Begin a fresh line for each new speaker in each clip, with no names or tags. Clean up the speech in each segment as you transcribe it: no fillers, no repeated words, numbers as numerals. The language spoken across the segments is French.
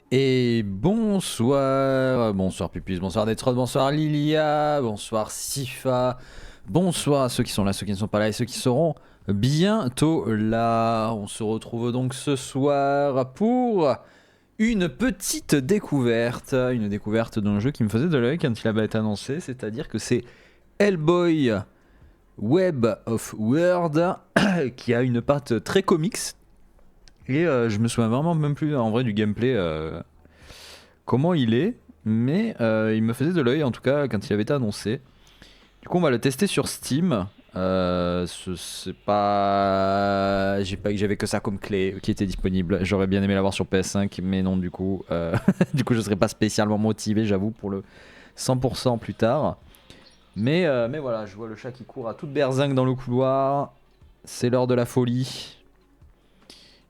Et bonsoir, bonsoir Pupus, bonsoir Detrod, bonsoir Lilia, bonsoir Sifa, bonsoir à ceux qui sont là, ceux qui ne sont pas là et ceux qui seront bientôt là. On se retrouve donc ce soir pour une petite découverte, une découverte d'un jeu qui me faisait de l'œil quand il avait été annoncé, c'est-à-dire que c'est Hellboy Web of World qui a une patte très comics. Et je me souviens vraiment même plus en vrai du gameplay, comment il est, mais il me faisait de l'œil en tout cas quand il avait été annoncé. Du coup on va le tester sur Steam. C'est pas... J'avais que ça comme clé qui était disponible. J'aurais bien aimé l'avoir sur PS5, mais non du coup, du coup je serais pas spécialement motivé, j'avoue, pour le 100% plus tard. Mais voilà, je vois le chat qui court à toute berzingue dans le couloir. C'est l'heure de la folie.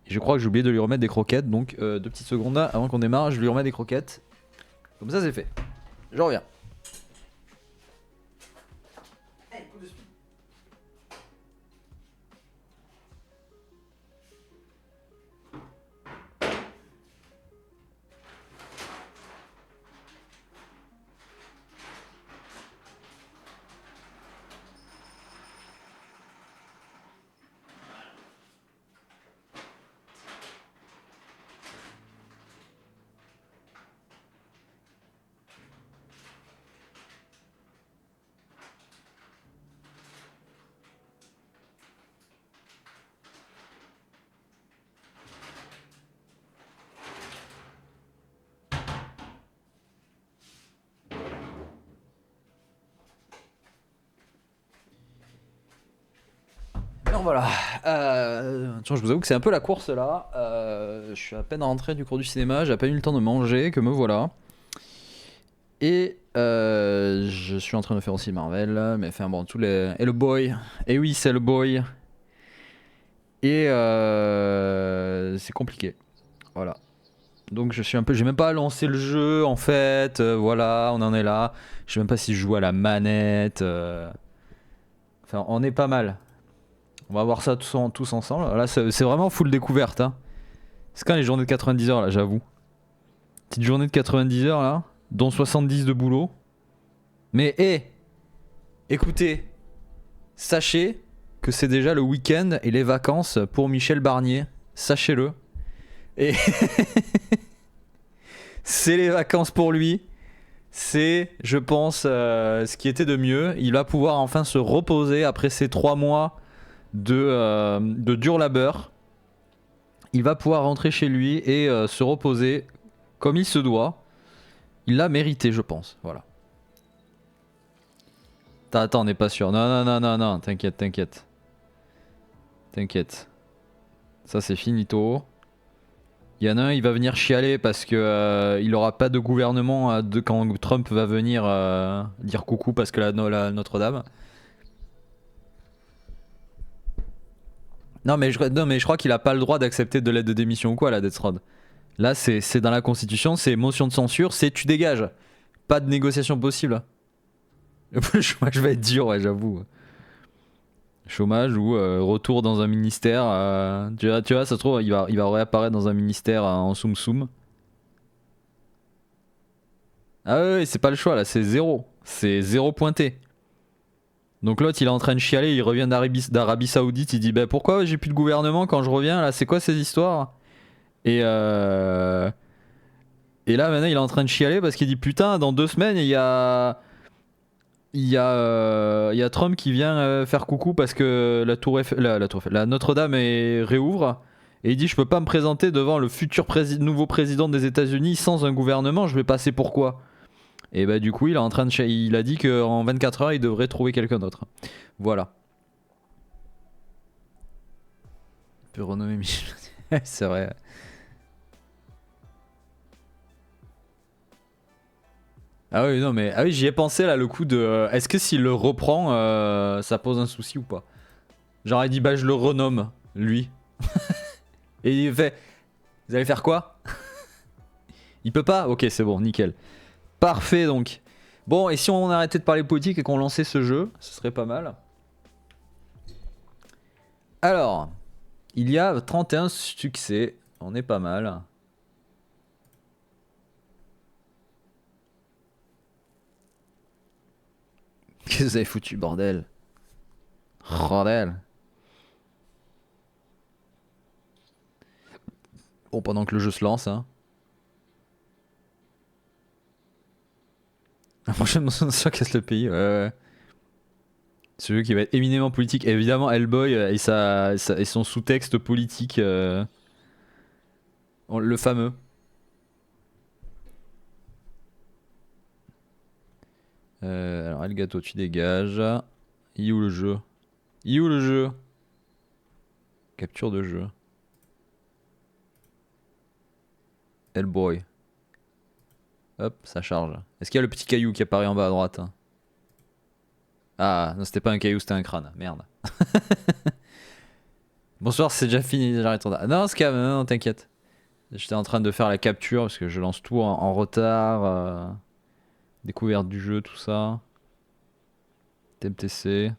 Et je crois que j'ai oublié de lui remettre des croquettes, donc 2 petites secondes avant qu'on démarre, je lui remets des croquettes. Comme ça c'est fait. Je reviens. Alors voilà. Tiens, je vous avoue que c'est un peu la course là. Je suis à peine rentré du cours du cinéma, j'ai à peine eu le temps de manger, que me voilà. Et je suis en train de faire aussi Marvel, mais enfin bon, tous les... Et le boy. Et oui, c'est le boy. Et c'est compliqué. Voilà. Donc je suis un peu... J'ai même pas lancé le jeu en fait. Voilà, on en est là. Je sais même pas si je joue à la manette. Enfin, on est pas mal. On va voir ça tous ensemble. Là, c'est vraiment full découverte. Hein. C'est quand les journées de 90 heures là, j'avoue. Petite journée de 90 heures là, dont 70 de boulot. Mais écoutez, sachez que c'est déjà le week-end et les vacances pour Michel Barnier. Sachez-le. Et c'est les vacances pour lui. C'est, je pense, ce qui était de mieux. Il va pouvoir enfin se reposer après ces 3 mois de dur labeur. Il va pouvoir rentrer chez lui et se reposer comme il se doit. Il l'a mérité, je pense. Voilà. Attends, on n'est pas sûr. Non, non, non, non, non. T'inquiète, t'inquiète. T'inquiète. Ça, c'est finito. Il y en a un, il va venir chialer parce que il aura pas de gouvernement quand Trump va venir dire coucou parce que la Notre-Dame. Non, mais je crois qu'il a pas le droit d'accepter de l'aide de démission ou quoi, la Death Rod. Là, c'est dans la Constitution, c'est motion de censure, c'est tu dégages. Pas de négociation possible. Le chômage va être dur, ouais, j'avoue. Chômage ou retour dans un ministère. Tu vois, ça se trouve, il va réapparaître dans un ministère en Soum Soum. Ah ouais, c'est pas le choix là, c'est zéro. C'est zéro pointé. Donc l'autre, il est en train de chialer, il revient d'Arabie Saoudite, il dit bah pourquoi j'ai plus de gouvernement quand je reviens là, c'est quoi ces histoires? Et et là maintenant il est en train de chialer parce qu'il dit putain dans 2 semaines il y a Trump qui vient faire coucou parce que la Notre-Dame réouvre. Et il dit je peux pas me présenter devant le futur nouveau président des États-Unis sans un gouvernement, je vais passer pour quoi? Et bah du coup il est en train de il a dit qu'en 24 heures il devrait trouver quelqu'un d'autre. Voilà. Il peut renommer Michel. C'est vrai. Ah oui non mais ah oui j'y ai pensé là le coup de est-ce que s'il le reprend ça pose un souci ou pas? Genre il dit bah je le renomme lui. Et il fait vous allez faire quoi? Il peut pas? Ok, c'est bon, nickel. Parfait donc. Bon, et si on arrêtait de parler politique et qu'on lançait ce jeu, ce serait pas mal. Alors, il y a 31 succès. On est pas mal. Qu'est-ce que vous avez foutu, bordel? Bordel. Bon, pendant que le jeu se lance, hein. La prochaine mention de ça casse le pays, ouais. Ce jeu qui va être éminemment politique. Et évidemment, Hellboy et son sous-texte politique. Le fameux. Alors, Elgato, tu dégages. Il est où le jeu? Il est où le jeu? Capture de jeu. Hellboy. Hop, ça charge. Est-ce qu'il y a le petit caillou qui apparaît en bas à droite? Ah, non, c'était pas un caillou, c'était un crâne. Merde. Bonsoir, c'est déjà fini, j'arrête. Non, Scam, non, t'inquiète. J'étais en train de faire la capture parce que je lance tout en retard. Découverte du jeu, tout ça. TMTC.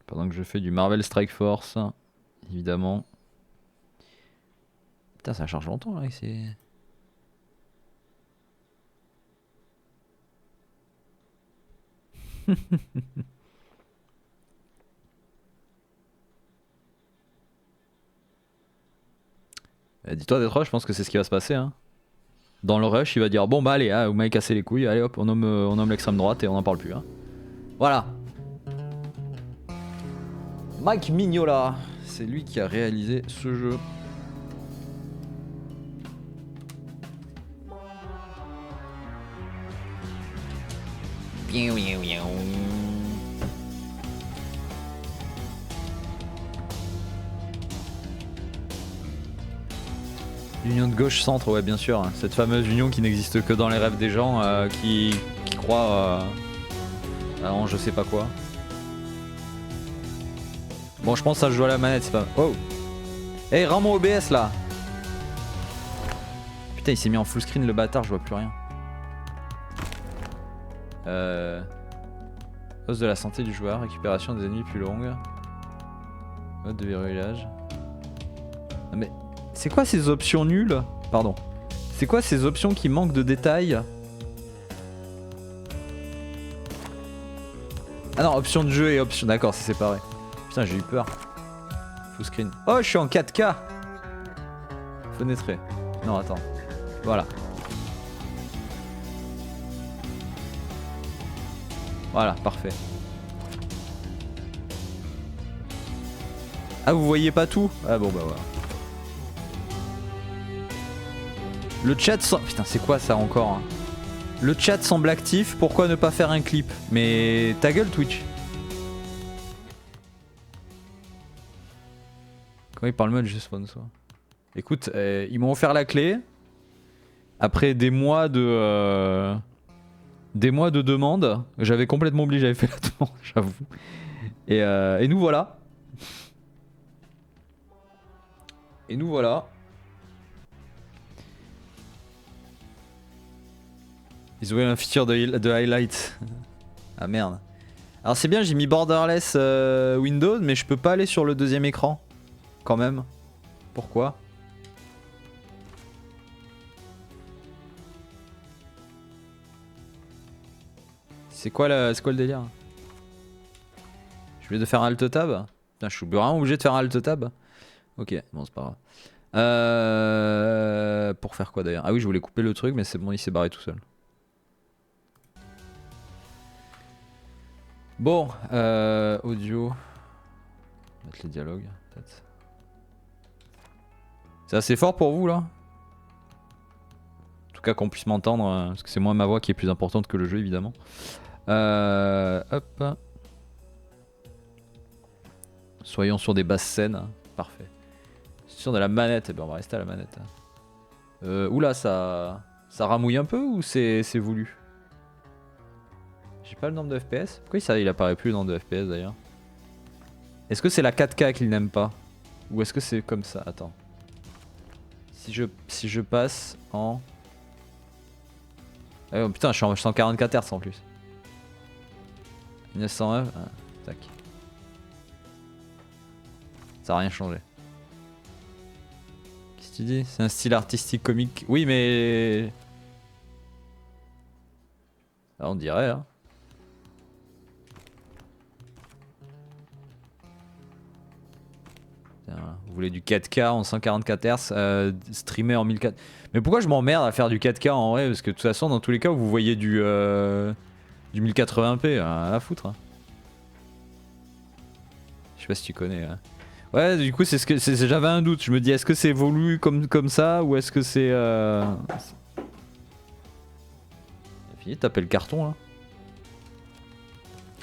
Pendant que je fais du Marvel Strike Force, évidemment. Putain, ça charge longtemps là, c'est. Dis-toi Détroit, je pense que c'est ce qui va se passer. Hein. Dans le rush, il va dire bon bah allez, vous m'avez cassé les couilles, allez hop, on nomme l'extrême droite et on n'en parle plus. Hein. Voilà. Mike Mignola, c'est lui qui a réalisé ce jeu. Union de gauche-centre, ouais, bien sûr. Cette fameuse union qui n'existe que dans les rêves des gens qui croient en je sais pas quoi. Bon, je pense que ça joue à la manette, c'est pas. Oh! Hey, rends mon OBS là! Putain, il s'est mis en full screen le bâtard, je vois plus rien. Hausse de la santé du joueur, récupération des ennemis plus longue. Mode de verrouillage. Non mais. C'est quoi ces options nulles? Pardon. C'est quoi ces options qui manquent de détails? Ah non, option de jeu et option... D'accord, c'est séparé. Putain, j'ai eu peur. Full screen. Oh, je suis en 4K. Fenêtré. Non, attends. Voilà. Voilà, parfait. Ah, vous voyez pas tout? Ah bon, bah voilà. Le chat semble... Putain, c'est quoi ça encore hein. Le chat semble actif, pourquoi ne pas faire un clip? Mais ta gueule Twitch. Comment il parle mal juste sponsor? Écoute, ils m'ont offert la clé. Après des mois de... demandes. J'avais complètement oublié, j'avais fait la demande, j'avoue. Et nous voilà. Et nous voilà. Ils ont eu un feature de highlight. Ah merde. Alors c'est bien, j'ai mis borderless Windows, mais je peux pas aller sur le deuxième écran. Quand même. Pourquoi? C'est quoi le délire? Je voulais de faire un alt tab? Putain, je suis vraiment obligé de faire un alt tab? Ok, bon c'est pas grave. Pour faire quoi d'ailleurs? Ah oui, je voulais couper le truc, mais c'est bon, il s'est barré tout seul. Bon, audio. Mettre les dialogues, peut-être. C'est assez fort pour vous là? En tout cas qu'on puisse m'entendre, parce que c'est moi ma voix qui est plus importante que le jeu évidemment. Hop. Soyons sur des basses scènes, parfait. Sur de la manette, eh ben on va rester à la manette. Oula, ça ramouille un peu ou c'est voulu? J'ai pas le nombre de FPS. Pourquoi ça il apparaît plus le nombre de FPS d'ailleurs? Est-ce que c'est la 4K qu'il n'aime pas? Ou est-ce que c'est comme ça? Attends. Si je passe en... Oh putain, je suis en 144 Hz en plus. 1909, ah, tac. Ça a rien changé. Qu'est-ce tu dis? C'est un style artistique comique. Oui, mais... Ah, on dirait, hein. Tiens, vous voulez du 4K en 144 Hz, streamer en 1004. Mais pourquoi je m'emmerde à faire du 4K en vrai? Parce que de toute façon, dans tous les cas, vous voyez du 1080p, à la foutre. Hein. Je sais pas si tu connais. Hein. Ouais, du coup, j'avais un doute. Je me dis, est-ce que c'est voulu comme ça ou est-ce que c'est. J'ai fini de taper le carton là.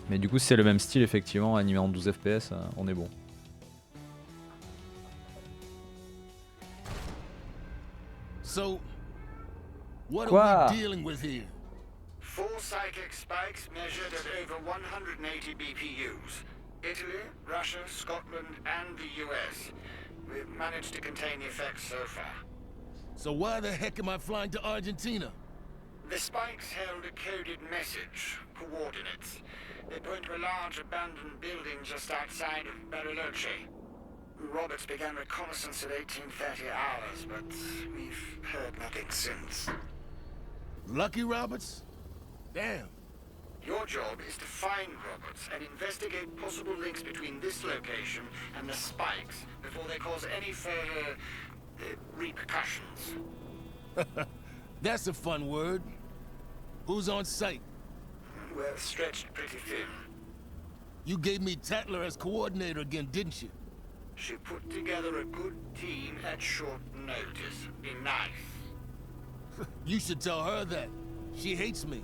Mais du coup, si c'est le même style, effectivement, animé en 12 FPS, on est bon.
So, what
Quoi?
are we dealing with here?
4 psychic spikes measured at over 180 BPUs. Italy, Russia, Scotland, and the US. We've managed to contain the effects so far.
So why the heck am I flying to Argentina?
The spikes held a coded message, coordinates. They point to a large abandoned building just outside of Bariloche. Roberts began reconnaissance at 1830 hours, but we've heard nothing since.
Lucky Roberts? Damn.
Your job is to find Roberts and investigate possible links between this location and the spikes before they cause any further repercussions.
That's a fun word. Who's on site?
We're stretched pretty thin.
You gave me Tatler as coordinator again, didn't you?
She put together a good team at short notice. Be nice.
You should tell her that. She hates me.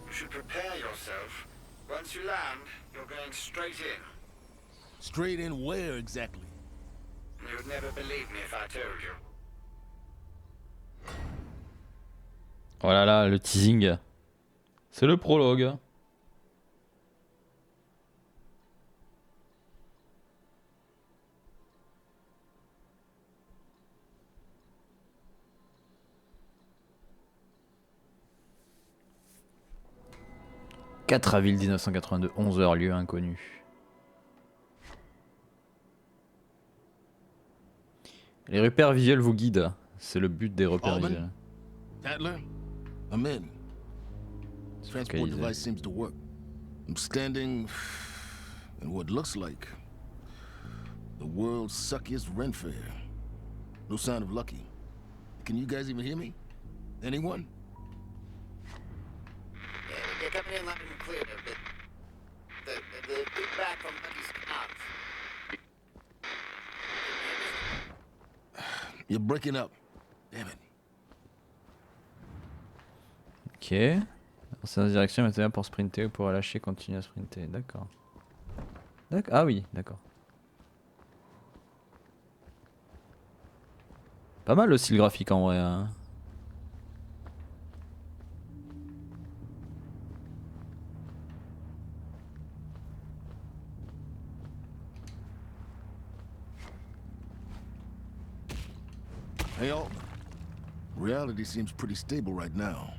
You should prepare yourself. Once you land, you're going straight in.
Straight in where exactly?
You'd never believe me if I told you.
Oh là là, le teasing. C'est le prologue. « 4 avril 1982, 11h, lieu inconnu. » Les repères visuels vous guident. C'est le but des repères
Allman?
visuels.
Tatler? I'm in. Transport
Focalisé.
device seems to work. I'm standing in what looks like the world's suckiest rent fair. No sign of Lucky. Can you guys even hear me? Anyone?
You're coming in loud and clear, but the feedback from Lucky's out.
You're breaking up. Damn it.
Ok. C'est la direction matérielle pour sprinter ou pour relâcher, continuer à sprinter. D'accord. Ah oui, d'accord. Pas mal aussi le graphique en vrai. Hein.
Hey, Altman. Reality seems pretty stable right now.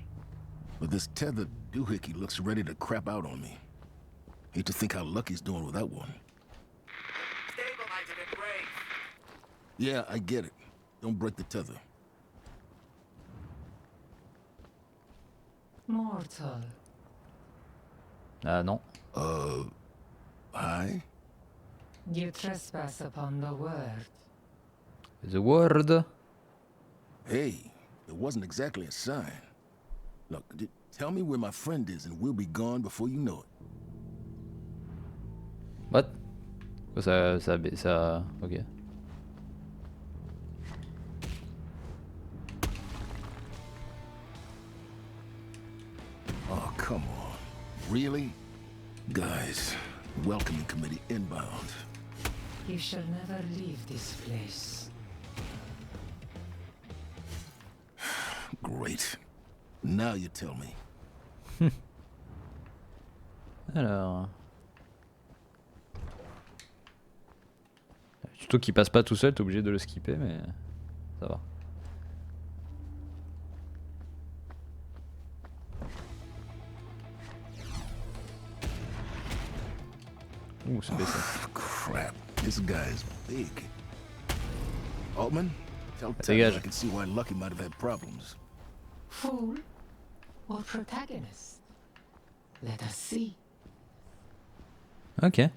But this tethered doohickey looks ready to crap out on me. Hate to think how Lucky's doing without one.
Stabilize it and brake.
Yeah, I get it. Don't break the tether.
Mortal.
Ah non.
Hi?
You trespass upon the word.
The Word.
Hey, it wasn't exactly a sign. Look, tell me where my friend is and we'll be gone before you know it.
What? Ça... Ok.
Oh, come on. Really? Guys, welcoming committee inbound.
You shall never leave this place.
Great. Now you tell me.
Alors... Le tuto qui passe pas tout seul, t'es obligé de le skipper, mais ça va. Ouh, c'est baissé.
Crap. This guy's big. Altman, Tell Tanner
Dégage.
I can see why Lucky might have had problems.
Fool or protagonist? Let us see.
Ok.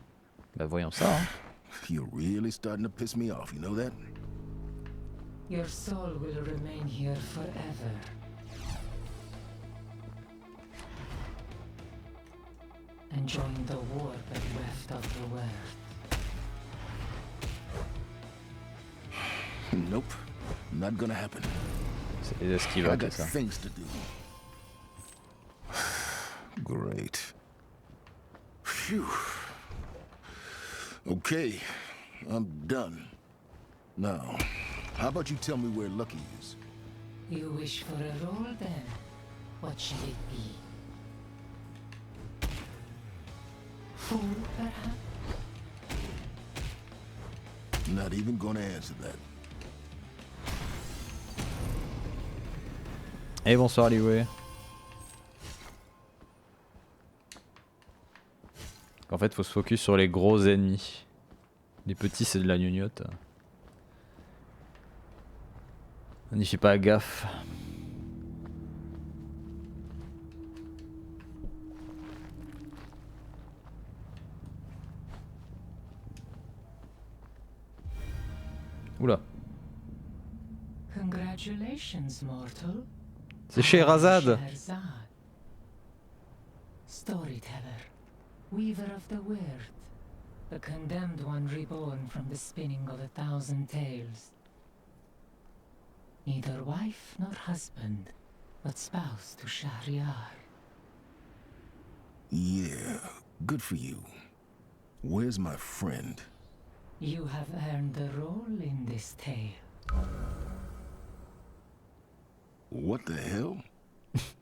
Bah voyons ça. Hein.
You're really starting to piss me off, you know that?
Your soul will remain here forever. Enjoying the warp and weft of the world.
Nope. Not gonna happen.
C'est les esquives,
I
ok
got
ça.
things to do. Great. Phew. Okay, I'm done. Now, how about you tell me where Lucky is?
You wish for a role then? What shall it be? Fool, perhaps?
Not even gonna answer that.
Et bonsoir Liwé. En fait, faut se focus sur les gros ennemis. Les petits, c'est de la gnognotte. On n'y fait pas gaffe. Oula.
Congratulations, mortal.
C'est Scheherazade.
Scheherazade. Storyteller, weaver of the weird, the condemned one reborn from the spinning of 1,000 tales. Neither wife nor husband, but spouse to Shahryar.
Yeah, good for you. Where's my friend?
You have earned the role in this tale.
What the hell?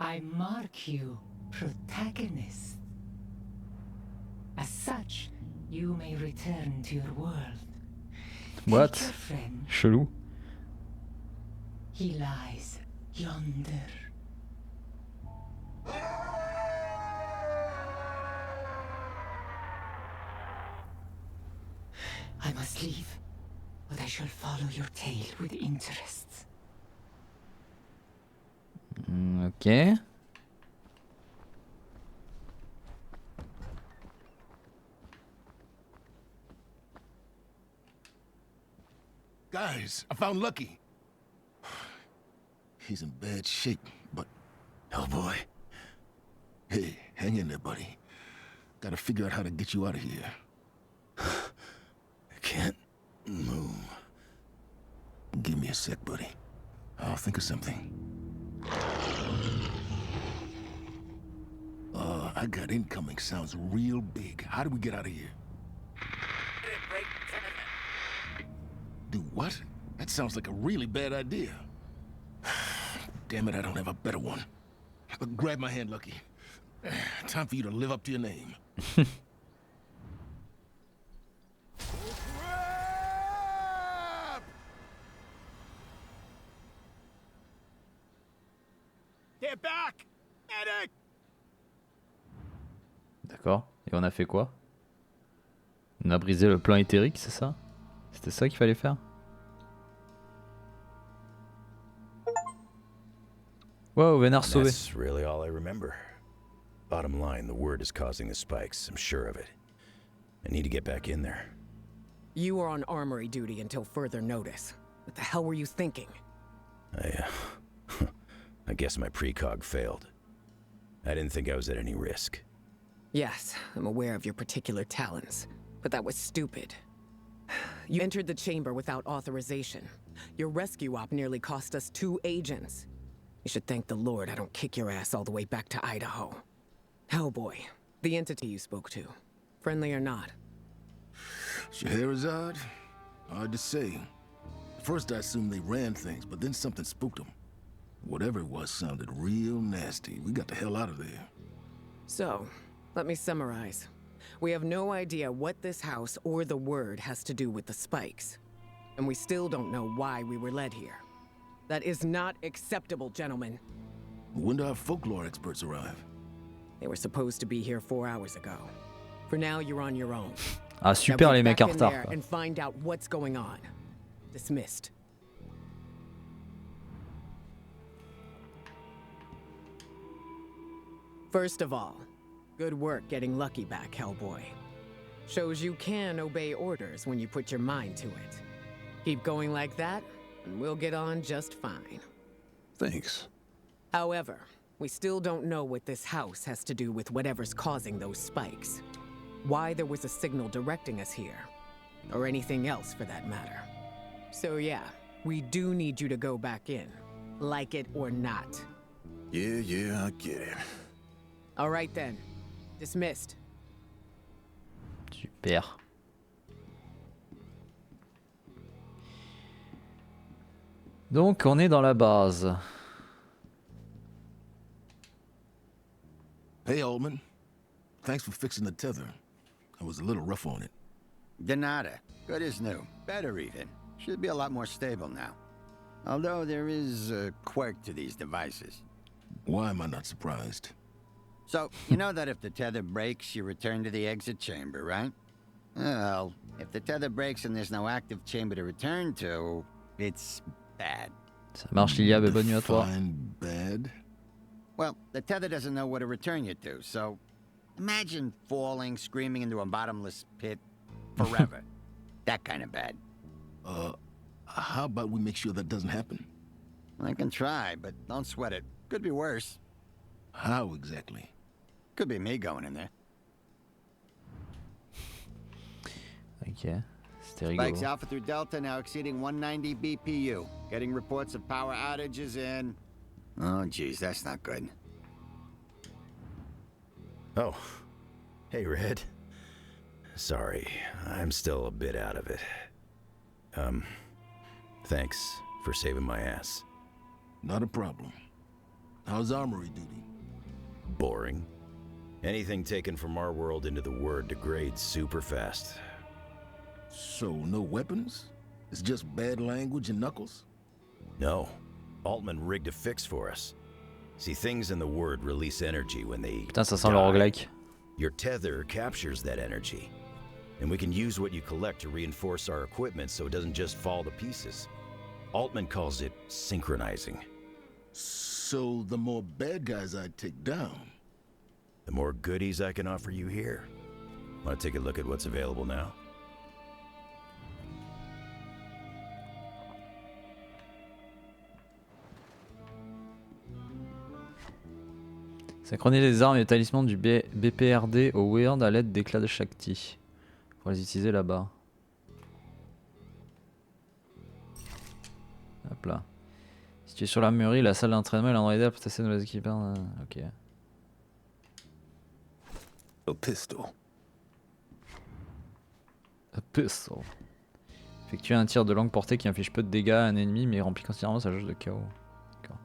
I mark you protagonist. As such, you may return to your world.
What?
Take your friend.
Chelou.
He lies yonder. I must leave, but I shall follow your tale with interest.
Ok.
Guys, I found Lucky. He's in bad shape, but... Oh boy. Hey, hang in there, buddy. Gotta figure out how to get you out of here. I can't move. Give me a sec, buddy. I'll think of something. I got incoming. Sounds real big. How do we get out of here? Do what? That sounds like a really bad idea. Damn it, I don't have a better one. Grab my hand, Lucky. Time for you to live up to your name. Crap! Get back! Medic!
D'accord. Et on a fait quoi? On a brisé le plan éthérique, c'est ça? C'était ça qu'il fallait faire? Wow, Vénard sauvé.
That's really all I remember. Bottom line, the word is causing the spikes, I'm sure of it. I need to get back in there.
You were on armory duty until further notice. What the hell were you thinking?
I guess my precog failed. I didn't think I was at any risk.
Yes, I'm aware of your particular talents, but that was stupid. You entered the chamber without authorization. Your rescue op nearly cost us 2 agents. You should thank the Lord I don't kick your ass all the way back to Idaho. Hellboy, the entity you spoke to. Friendly or not?
Scheherazade? Hard to say. First I assumed they ran things, but then something spooked them. Whatever it was sounded real nasty. We got the hell out of there.
So, let me summarize. We have no idea what this house or the word has to do with the spikes. And we still don't know why we were led here. That is not acceptable, gentlemen.
When do our folklore experts arrive?
They were supposed to be here 4 hours ago. For now, you're on your own.
Ah super
Now
les
get
mecs en
back in
retard.
there
Quoi.
and find out what's going on. Dismissed. First of all, good work getting Lucky back, Hellboy. Shows you can obey orders when you put your mind to it. Keep going like that, and we'll get on just fine.
Thanks.
However, we still don't know what this house has to do with whatever's causing those spikes. Why there was a signal directing us here. Or anything else for that matter. So yeah, we do need you to go back in. Like it or not.
Yeah, I get it.
Alright then. Dismissed.
Super. Donc on est dans la base.
Hey, Altman. Thanks for fixing the tether. I was a little rough on it.
De nada. Good as new. Better even. Should be a lot more stable now. Although there is a quirk to these devices.
Why am I not surprised?
So, you know that if the tether breaks, you return to the exit chamber, right? Well, if the tether breaks and there's no active chamber to return to, it's bad.
Ça marche, Lilia, mais bonne nuit à toi.
Define bad?
Well, the tether doesn't know where to return you to, so imagine falling, screaming into a bottomless pit forever. That kind of bad.
How about we make sure that doesn't happen?
I can try, but don't sweat it. Could be worse.
How exactly?
Could be me going in there.
Ok, c'était rigolo.
Spikes Alpha through Delta now exceeding 190 BPU. Getting reports of power outages in... Oh, geez, that's not good.
Oh. Hey, Red. Sorry, I'm still a bit out of it. Thanks for saving my ass.
Not a problem. How's armory duty?
Boring. Anything taken from our world into the Word degrades super fast.
So, no weapons? It's just bad language and knuckles?
No. Altman rigged a fix for us. See, things in the Word release energy when they
Putain, ça sent le
die.
roguelike.
Your tether captures that energy. And we can use what you collect to reinforce our equipment so it doesn't just fall to pieces. Altman calls it synchronizing.
So, the more bad guys I take down...
The more goodies I can offer you here. Want to take a look at what's available now?
Synchroniser les armes et les talismans du BPRD au Weird à l'aide d'éclats de Shakti. Pour les utiliser là-bas. Hop là. Si tu es sur la mairie, la salle d'entraînement est l'endroit idéal pour tester de nos équipements. Ok.
A pistol.
A pistol. Effectuer un tir de longue portée qui inflige peu de dégâts à un ennemi mais remplit considérablement sa jauge de KO. D'accord.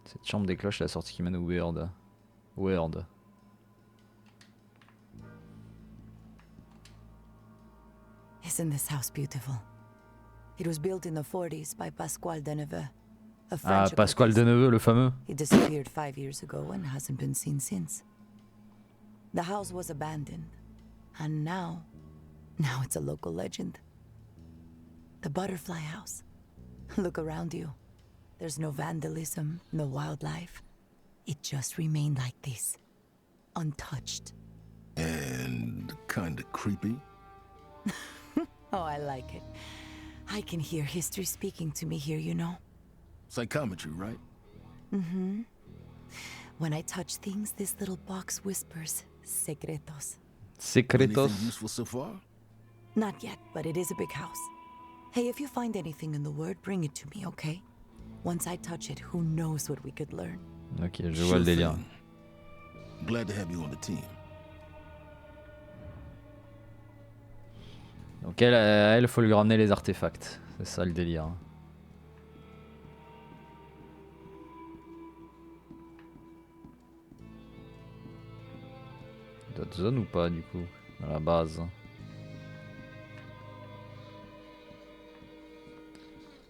Cette chambre déclenche la sortie qui mène au Weird. Weird.
Isn't this house beautiful? It was built in the 40s by Pasquale Deneveux, a French
Ah, Pasquale Deneveux, le fameux.
He disappeared 5 years ago and hasn't been seen since. The house was abandoned, and now it's a local legend. The Butterfly House. Look around you. There's no vandalism, no wildlife. It just remained like this, untouched.
And kinda creepy.
Oh, I like it. I can hear history speaking to me here, you know?
Psychometry, right?
Mm-hmm. When I touch things, this little box whispers secretos.
Secretos.
Anything useful so far?
Not yet, but it is a big house. Hey, if you find anything in the word, bring it to me, okay? Once I touch it, who knows what we could learn.
Ok, je vois le délire.
thing. Glad to have you on the team.
Donc elle, faut lui ramener les artefacts. C'est ça le délire. D'autres zones ou pas du coup dans la base.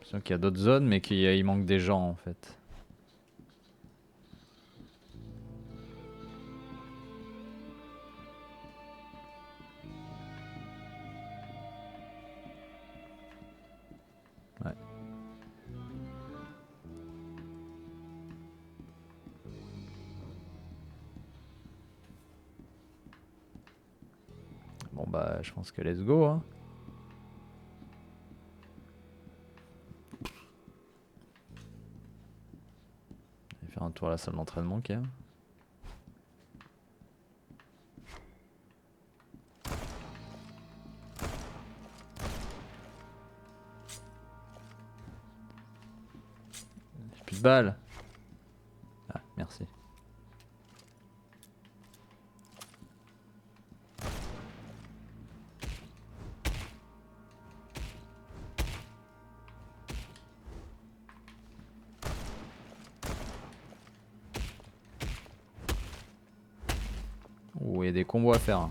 J'ai l'impression qu'il y a d'autres zones mais qu'il manque des gens en fait. Ouais. Bon bah je pense que let's go hein. Je vais faire un tour à la salle d'entraînement quand même. J'ai plus de balles. Ah merci. Oh, il y a des combos à faire. Hein.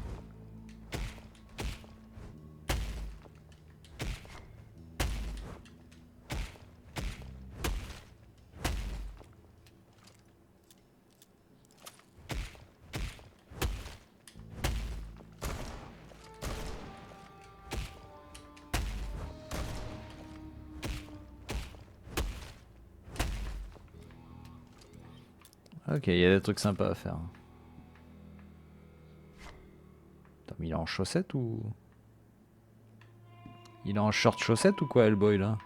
Ok, il y a des trucs sympas à faire. Attends, mais il est en chaussettes ou... Il est en short chaussette ou quoi, Hellboy là?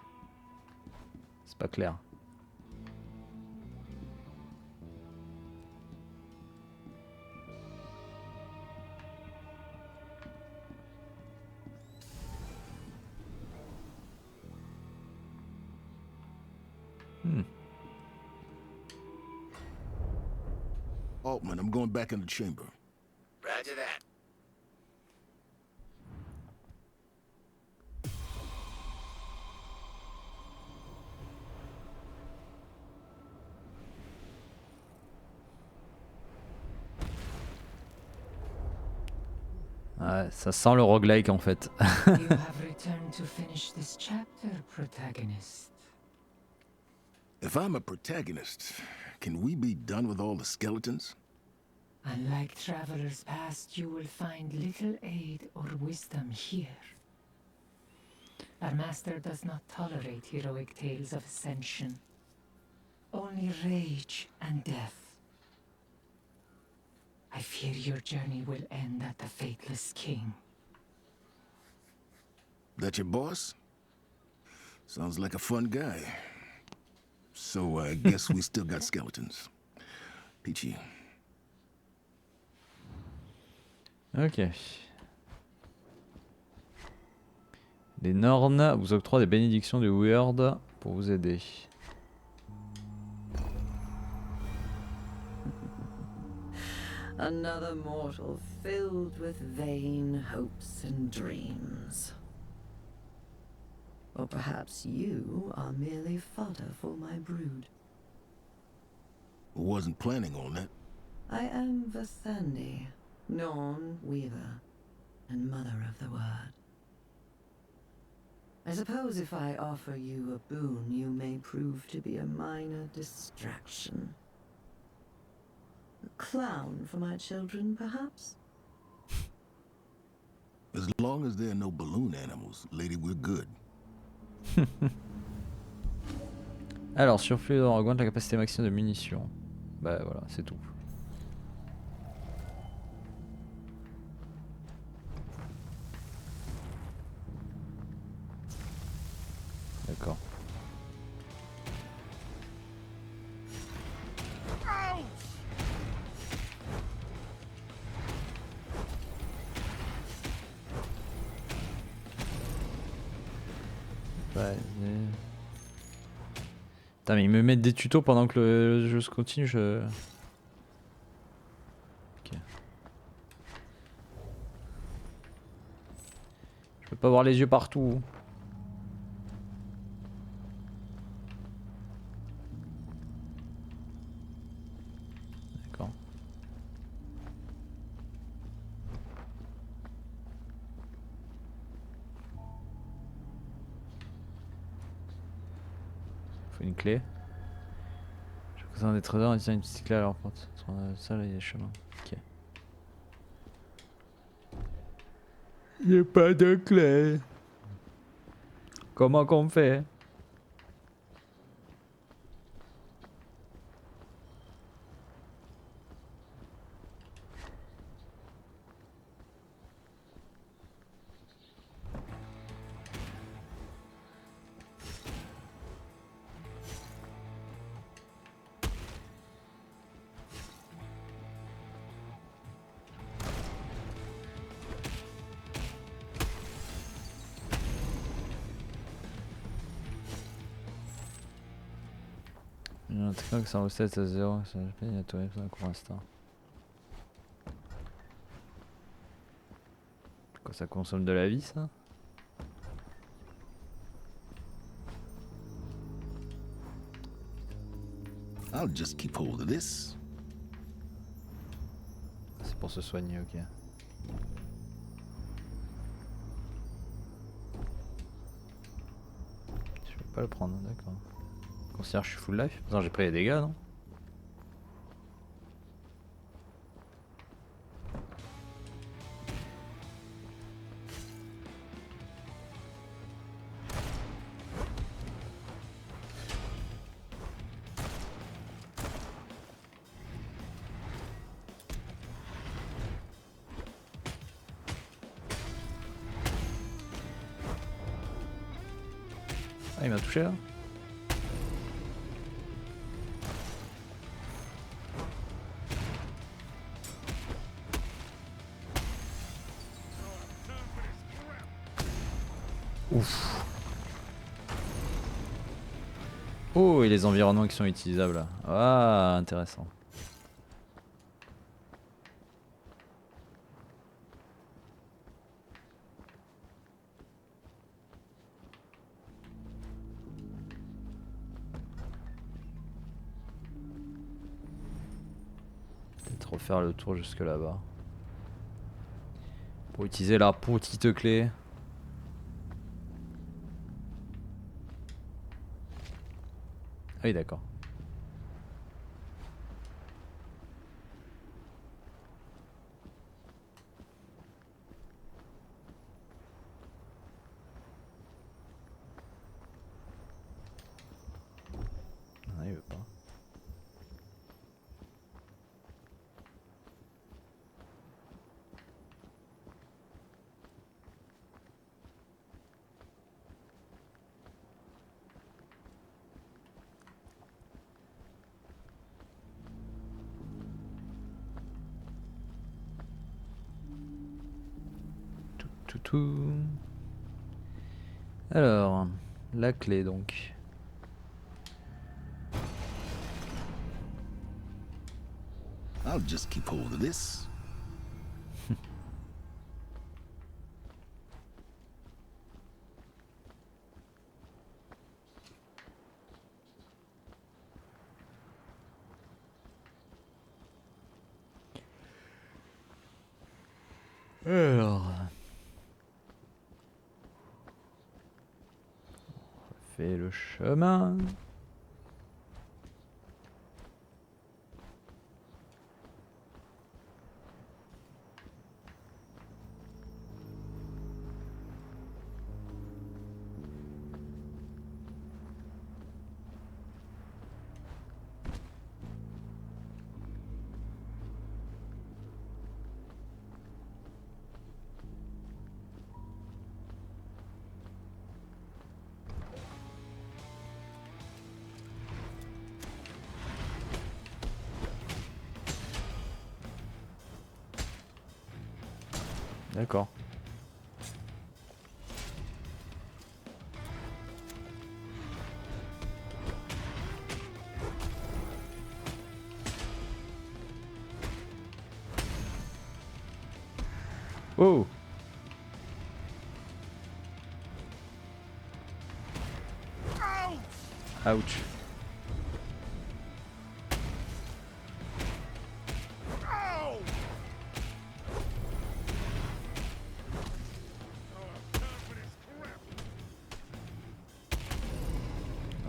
C'est pas clair.
Altman, I'm going back in the chamber.
Roger that.
Ouais, ça sent le roguelike en fait.
You have returned to finish this chapter, protagonist.
If I'm a protagonist, can we be done with all the skeletons?
Unlike travelers past, you will find little aid or wisdom here. Our master does not tolerate heroic tales of ascension. Only rage and death. I fear your journey will end at the Faithless King.
That your boss? Sounds like a fun guy. So I guess we still got skeletons. Peachy.
Ok. Les Norns vous octroient des bénédictions du Weird pour vous aider.
Another mortal filled with vain hopes and dreams. Or perhaps you are merely fodder for my brood.
Wasn't planning on that.
I am Vathandi, Norn Weaver, and Mother of the Word. I suppose if I offer you a boon, you may prove to be a minor distraction. A clown for my children, perhaps?
As long as there are no balloon animals, lady, we're good.
Alors, surfluide augmente la capacité maximum de munitions. Bah voilà, c'est tout. D'accord. Vas-y. Putain mais ils me mettent des tutos pendant que le jeu se continue, je... Ok. Je peux pas avoir les yeux partout. D'accord. Faut une clé. Je présente des trésors et tiens une petite clé à leur porte. Ça là il y a des chemins. Ok. J'ai pas de clé. Comment qu'on fait? cas que ça en 7 à 0, ça je paye à toi pour l'instant. Quoi, ça consomme de la vie ça?
I'll just keep hold of this.
C'est pour se soigner, ok. Je peux pas le prendre, d'accord. Considère que je suis full life. Non, j'ai pris les dégâts, non? Ah, il m'a touché là? Ouf. Oh, et les environnements qui sont utilisables là. Ah, intéressant. Peut-être refaire le tour jusque là-bas. Pour utiliser la petite clé. Ah oui, d'accord. Ah, il veut pas. Tout. Alors, la clé donc.
I'll just keep hold of this.
Alors. On fait le chemin. D'accord. Oh. Ouch.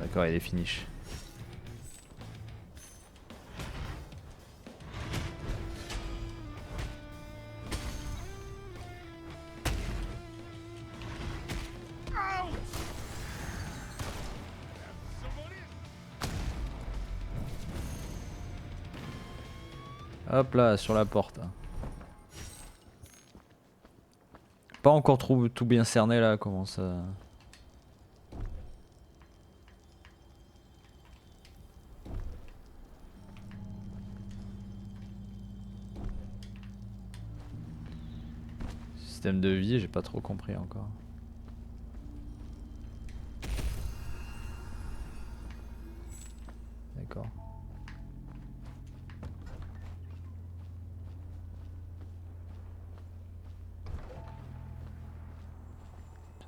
D'accord, il est finish. Hop là, sur la porte. Pas encore tout bien cerné là, comment ça... Système de vie, j'ai pas trop compris encore. d'accord.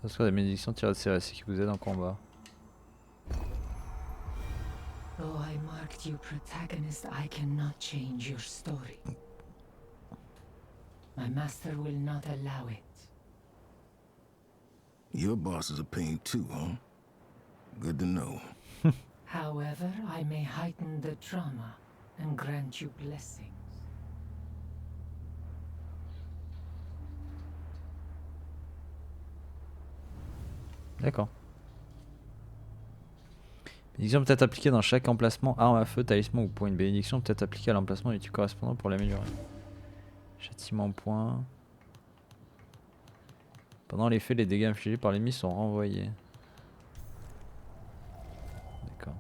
Ça serait des bénédictions tirées de ces récits qui vous aident en combat.
Though I marked you protagonist, I cannot change your story. My master will not allow it.
Your boss is a pain too, huh? Good to know.
However, I may heighten the trauma and grant you blessings.
D'accord. Bénédiction peut être appliquée dans chaque emplacement, arme à feu, talisman ou point. Une bénédiction peut être appliquée à l'emplacement du type correspondant pour l'améliorer. Châtiment point. Pendant l'effet, les dégâts infligés par l'ennemi sont renvoyés. D'accord.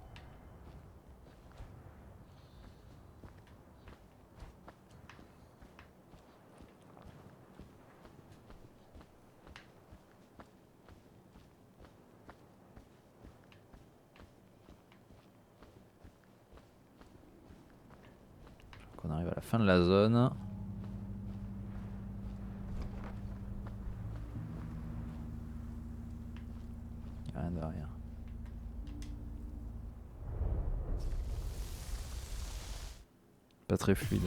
On arrive à la fin de la zone. Rien derrière. Pas très fluide.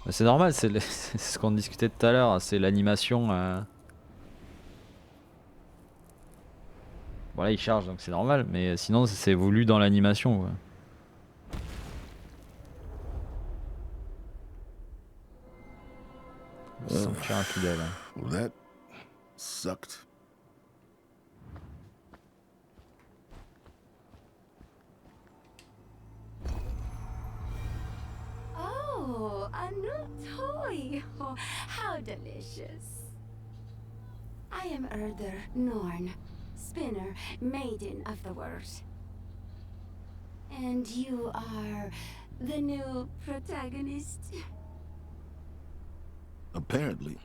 C'est normal, c'est ce qu'on discutait tout à l'heure, c'est l'animation. Voilà, il charge donc c'est normal, mais sinon c'est voulu dans l'animation. Sanctuaire infidèle.
Well, that sucked.
Oh, a new toy. Oh, how delicious. I am Erder Norn, spinner, maiden of the world. And you are the new protagonist?
Apparently.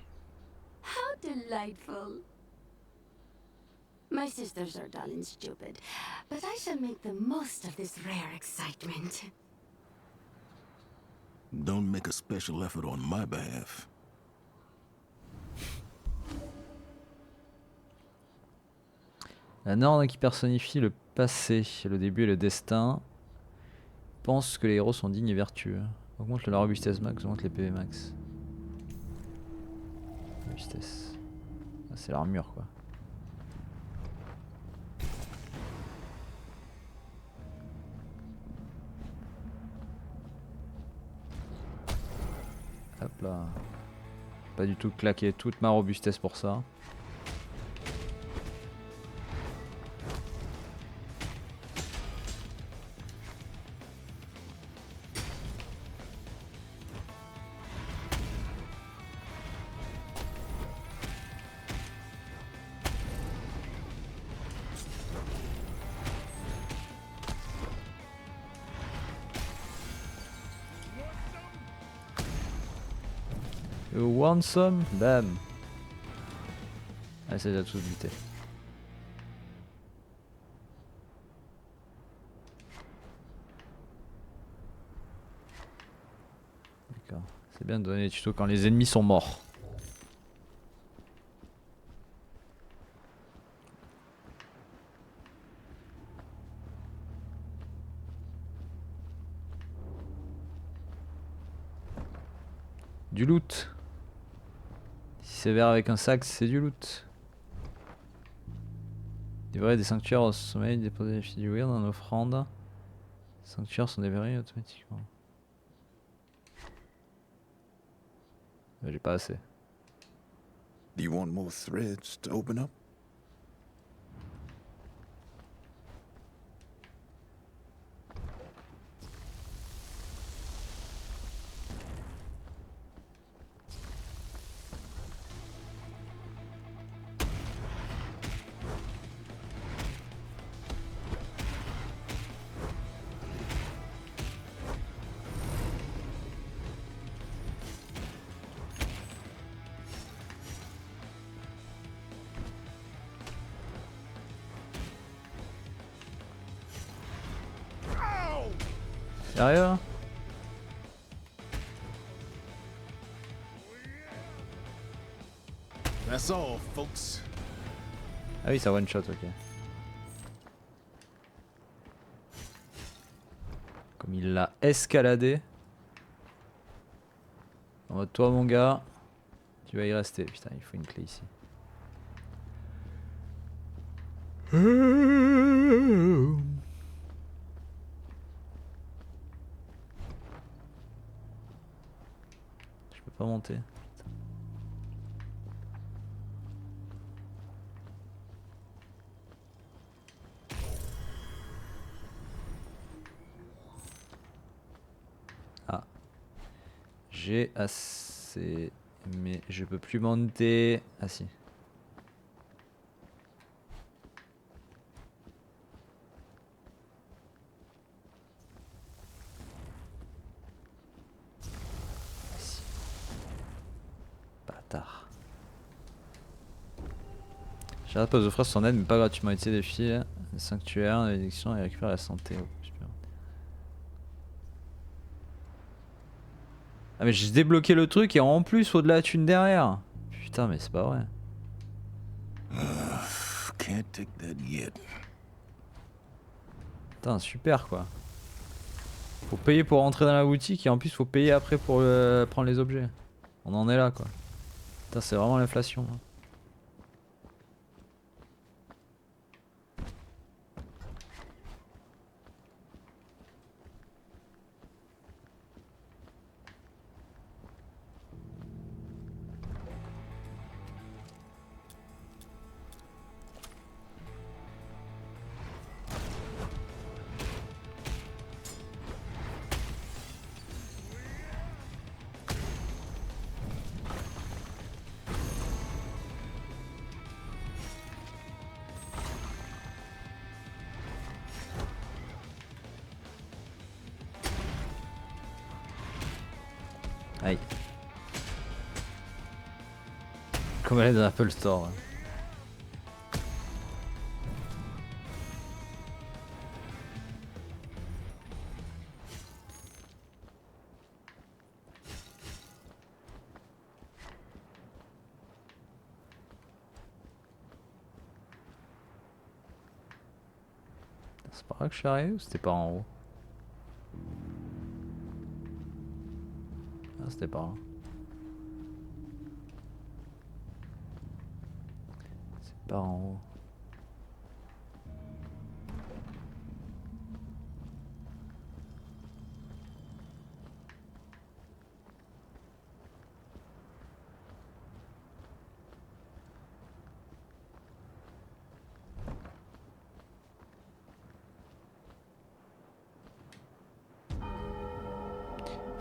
How delightful. My sisters are dull and stupid, but I shall make the most of this rare excitement.
Don't make a special effort on my behalf.
La Norne qui personnifie le passé, le début et le destin, pense que les héros sont dignes et vertueux. Augmente la robustesse max, augmente les PV max. Robustesse. Ah, c'est l'armure quoi. Hop là. Pas du tout claquer toute ma robustesse pour ça. You want some? Bam. Allez, ça les a tous butés. D'accord. C'est bien de donner des tutos quand les ennemis sont morts. Du loot. Si c'est vert avec un sac, c'est du loot. Livrer des sanctuaires au sommeil, déposer les filles du weird en offrande. Les sanctuaires sont déverrouillés automatiquement. J'ai pas assez.
Do you want more threads to open up?
Sérieux?
That's all, folks.
Ah oui, ça one shot, ok. Comme il l'a escaladé. En mode, toi mon gars, tu vas y rester. Putain, il faut une clé ici. Je peux pas monter. Ah. J'ai assez... Mais je peux plus monter... Ah si. Bâtard. J'arrête pas d'offrir son aide mais pas gratuitement. Utiliser des filles, des sanctuaires, des élections et récupérer la santé. Oh, super. Ah mais j'ai débloqué le truc et en plus faut de la thune derrière. Putain mais c'est pas vrai.
Can't take that yet.
Putain super quoi. Faut payer pour rentrer dans la boutique et en plus faut payer après pour prendre les objets. On en est là quoi. Putain c'est vraiment l'inflation. Hein. Aïe. Comme elle est dans l'Apple Store. C'est par là que je suis arrivé ou c'était par en haut? Ah c'était par là. C'est par en haut.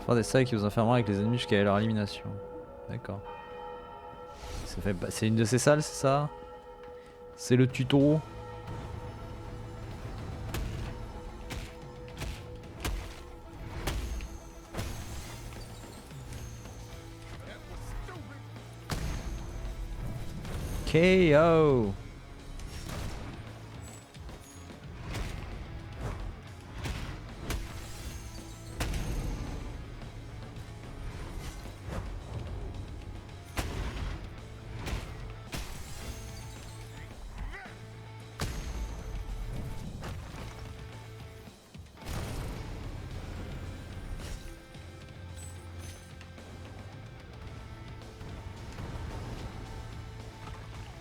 Faire des sacs qui vous enfermeront avec les ennemis jusqu'à leur élimination. D'accord. C'est une de ces salles, c'est ça? C'est le tuto. KO.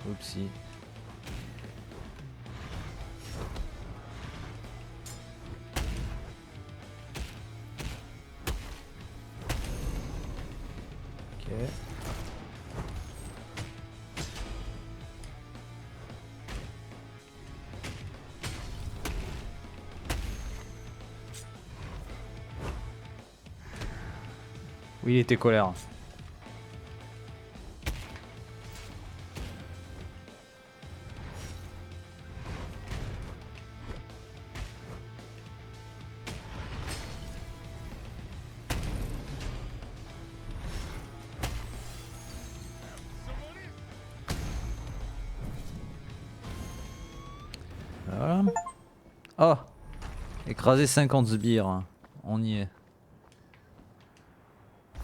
Oupsie. Ok. Oui, il était colère. Voilà. Oh, écraser 50 sbires. on y est.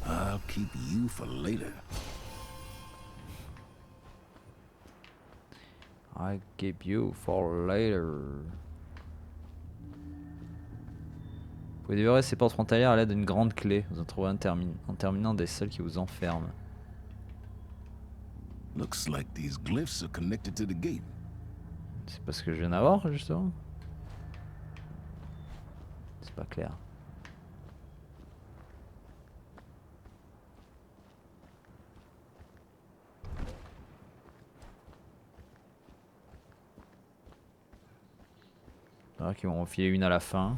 I'll keep you for later.
I keep you for later. Vous pouvez déverrouiller ces portes frontalières à l'aide d'une grande clé. Vous en trouvez en terminant des celles qui vous enferment.
Looks like these glyphs are connected to the gate.
C'est pas ce que je viens d'avoir justement. C'est pas clair. Alors qu'ils vont en filer une à la fin.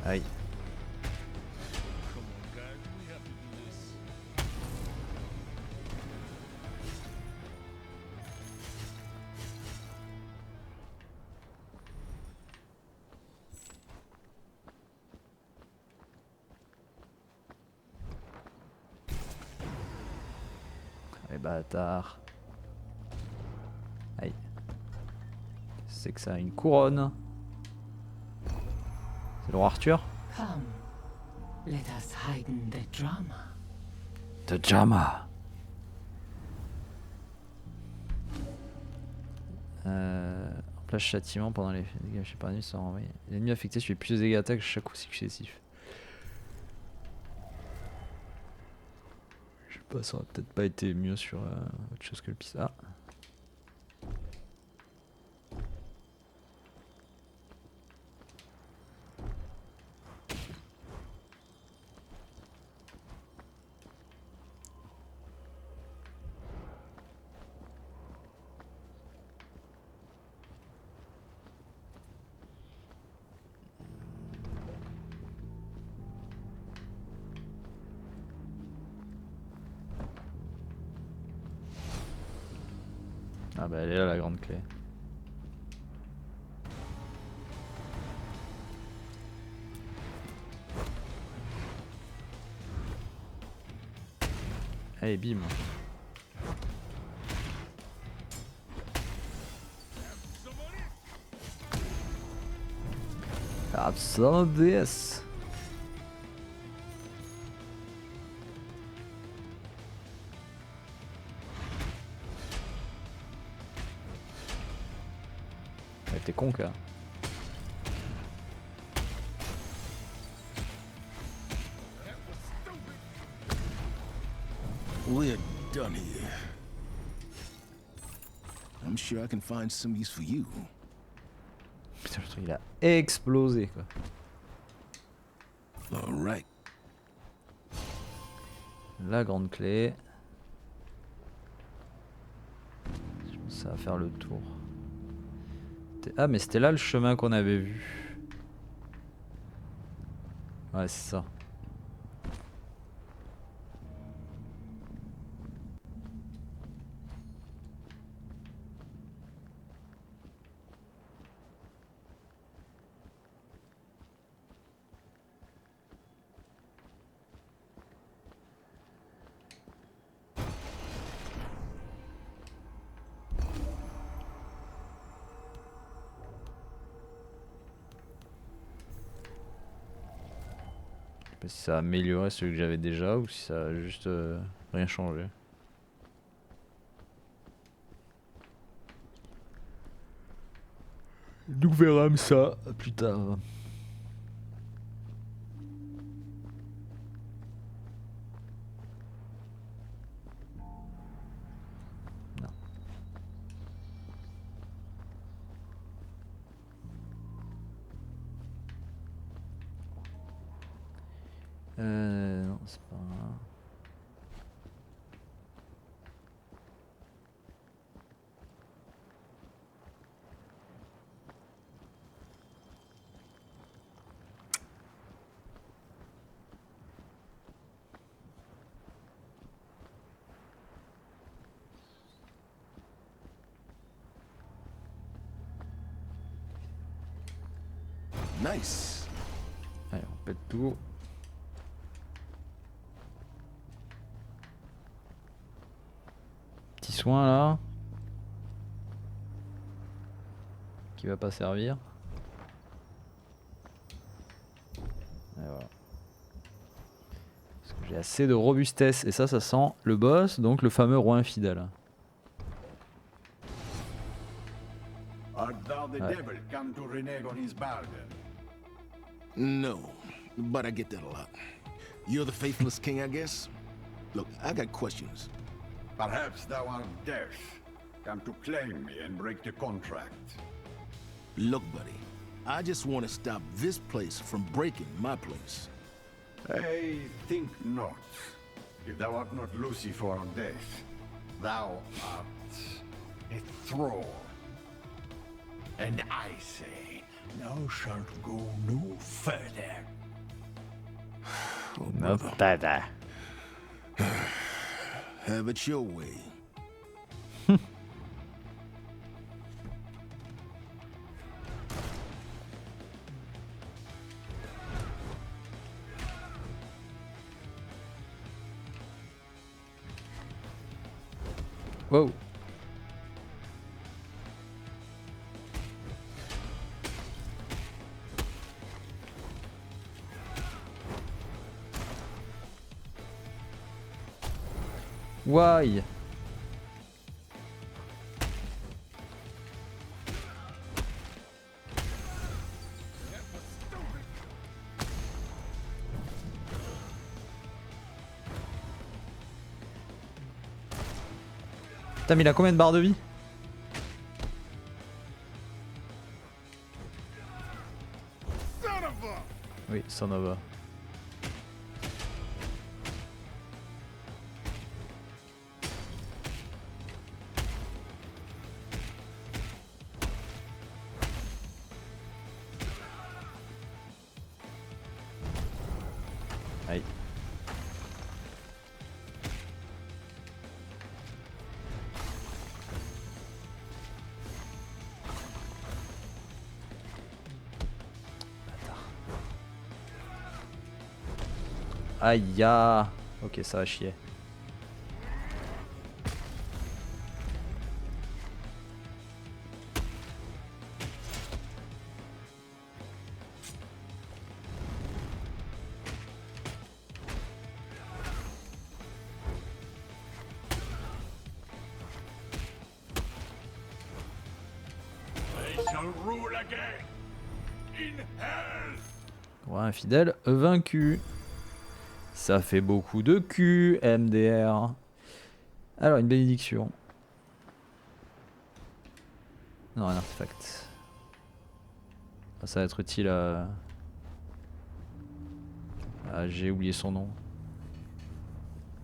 Aïe. Les bâtards. Aïe. C'est que ça a une couronne. C'est le roi Arthur.
Come, let us heighten the drama.
The drama. Place châtiment pendant les dégâts. Je sais pas, sont renvoyés. L'ennemi affecté suit plus de dégâts d'attaque chaque coup successif. Je sais pas, ça aurait peut-être pas été mieux sur autre chose que le piste. Ah. Ah bah elle est là la grande clé. Allez bim. Have some of this. T'es con quoi.
We're done here. I'm sure I can find some use for you.
Putain, le truc il a explosé quoi.
All right.
La grande clé. Je pense que ça va faire le tour. Ah mais c'était là le chemin qu'on avait vu. Ouais c'est ça. Je sais pas si ça a amélioré celui que j'avais déjà ou si ça a juste rien changé. Nous verrons ça plus tard. Non. Non, c'est pas là.
Nice.
Allez, on pète tout. Petit soin là. Qui va pas servir. Et voilà. Parce que j'ai assez de robustesse. Et ça sent le boss, donc le fameux roi infidèle.
Art thou the
Ouais.
devil come to renege on his bargain?
No, but I get that a lot. You're the faithless king, I guess? Look, I got questions.
Perhaps thou art death, come to claim me and break the contract.
Look, buddy, I just want to stop this place from breaking my place.
I think not. If thou art not Lucifer or death, thou art a thrall. And I say, thou shalt go no further.
Oh,
No
brother.
tada.
Have it your way.
Wow. Why? Putain, mais il a combien de barres de vie? Oui, son of a. Aïe. Aïe ya. Ok, ça va chier.
They shall rule again in hell.
Roi infidèle vaincu. Ça fait beaucoup de Q, MDR. Alors, une bénédiction. Non, un artefact. Ça va être utile à... j'ai oublié son nom.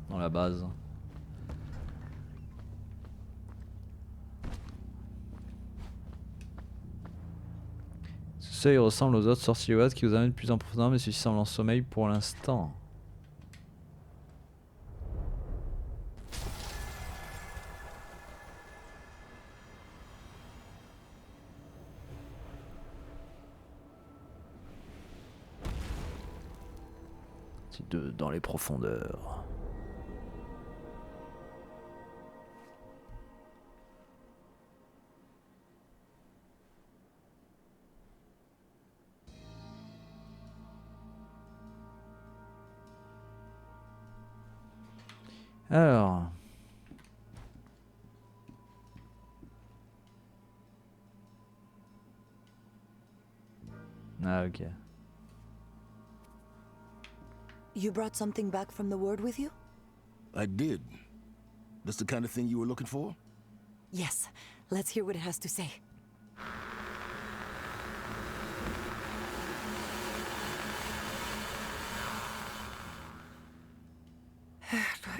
Dans la base. Ce seuil ressemble aux autres sorciers Watt qui vous amènent plus en profondeur, mais celui-ci semble en sommeil pour l'instant. Dans les profondeurs. Alors. Ah, ok.
You brought something back from the ward with you?
I did. That's the kind of thing you were looking for?
Yes. Let's hear what it has to say.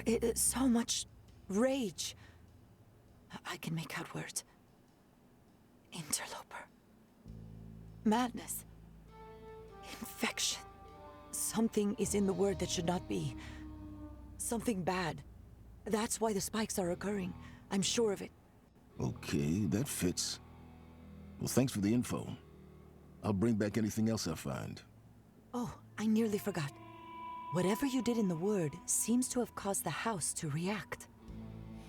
It's so much rage. I can make out words. Interloper. Madness. Infection. Something is in the word that should not be. Something bad. That's why the spikes are occurring. I'm sure of it.
Okay, that fits. Well, thanks for the info. I'll bring back anything else I find.
Oh, I nearly forgot. Whatever you did in the word seems to have caused the house to react.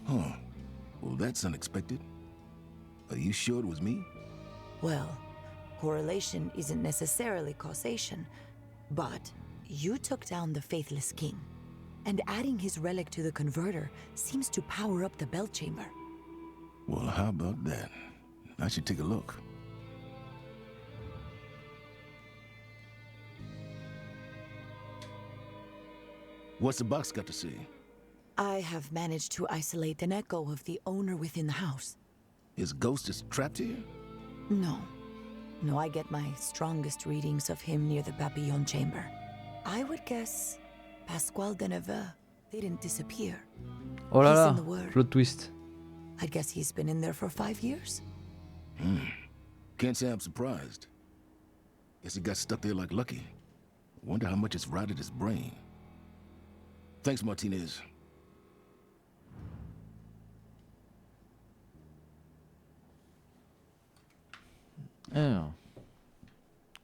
Huh. Well, that's unexpected. Are you sure it was me?
Well, correlation isn't necessarily causation, but you took down the Faithless King, and adding his relic to the converter seems to power up the bell chamber.
Well, how about that? I should take a look. What's the box got to say?
I have managed to isolate an echo of the owner within the house.
His ghost is trapped here?
No. No, I get my strongest readings of him near the Papillon chamber. I would guess Pasquale de Nevers didn't disappear.
Oh là
He's
là,
in the word.
plot twist.
I guess he's been in there for 5 years.
Can't say I'm surprised. Guess he got stuck there like Lucky. Wonder how much it's rotted his brain. Thanks, Martinez.
Alors.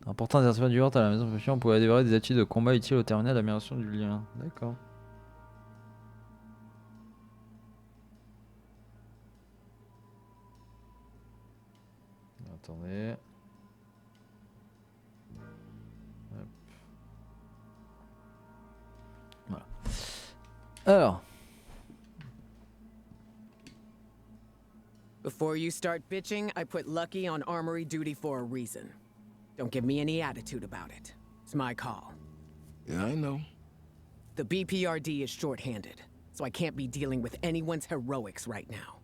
Important des artefacts du Hort à la maison Papillon, on pouvait dévorer des outils de combat utiles au terminal d'amélioration du lien. D'accord. Attendez. Hop. Voilà. Alors.
Before you start bitching, I put Lucky on armory duty for a reason. Don't give me any attitude about it. It's my call.
Yeah, I know.
The BPRD is short-handed, so I can't be dealing with anyone's heroics right now.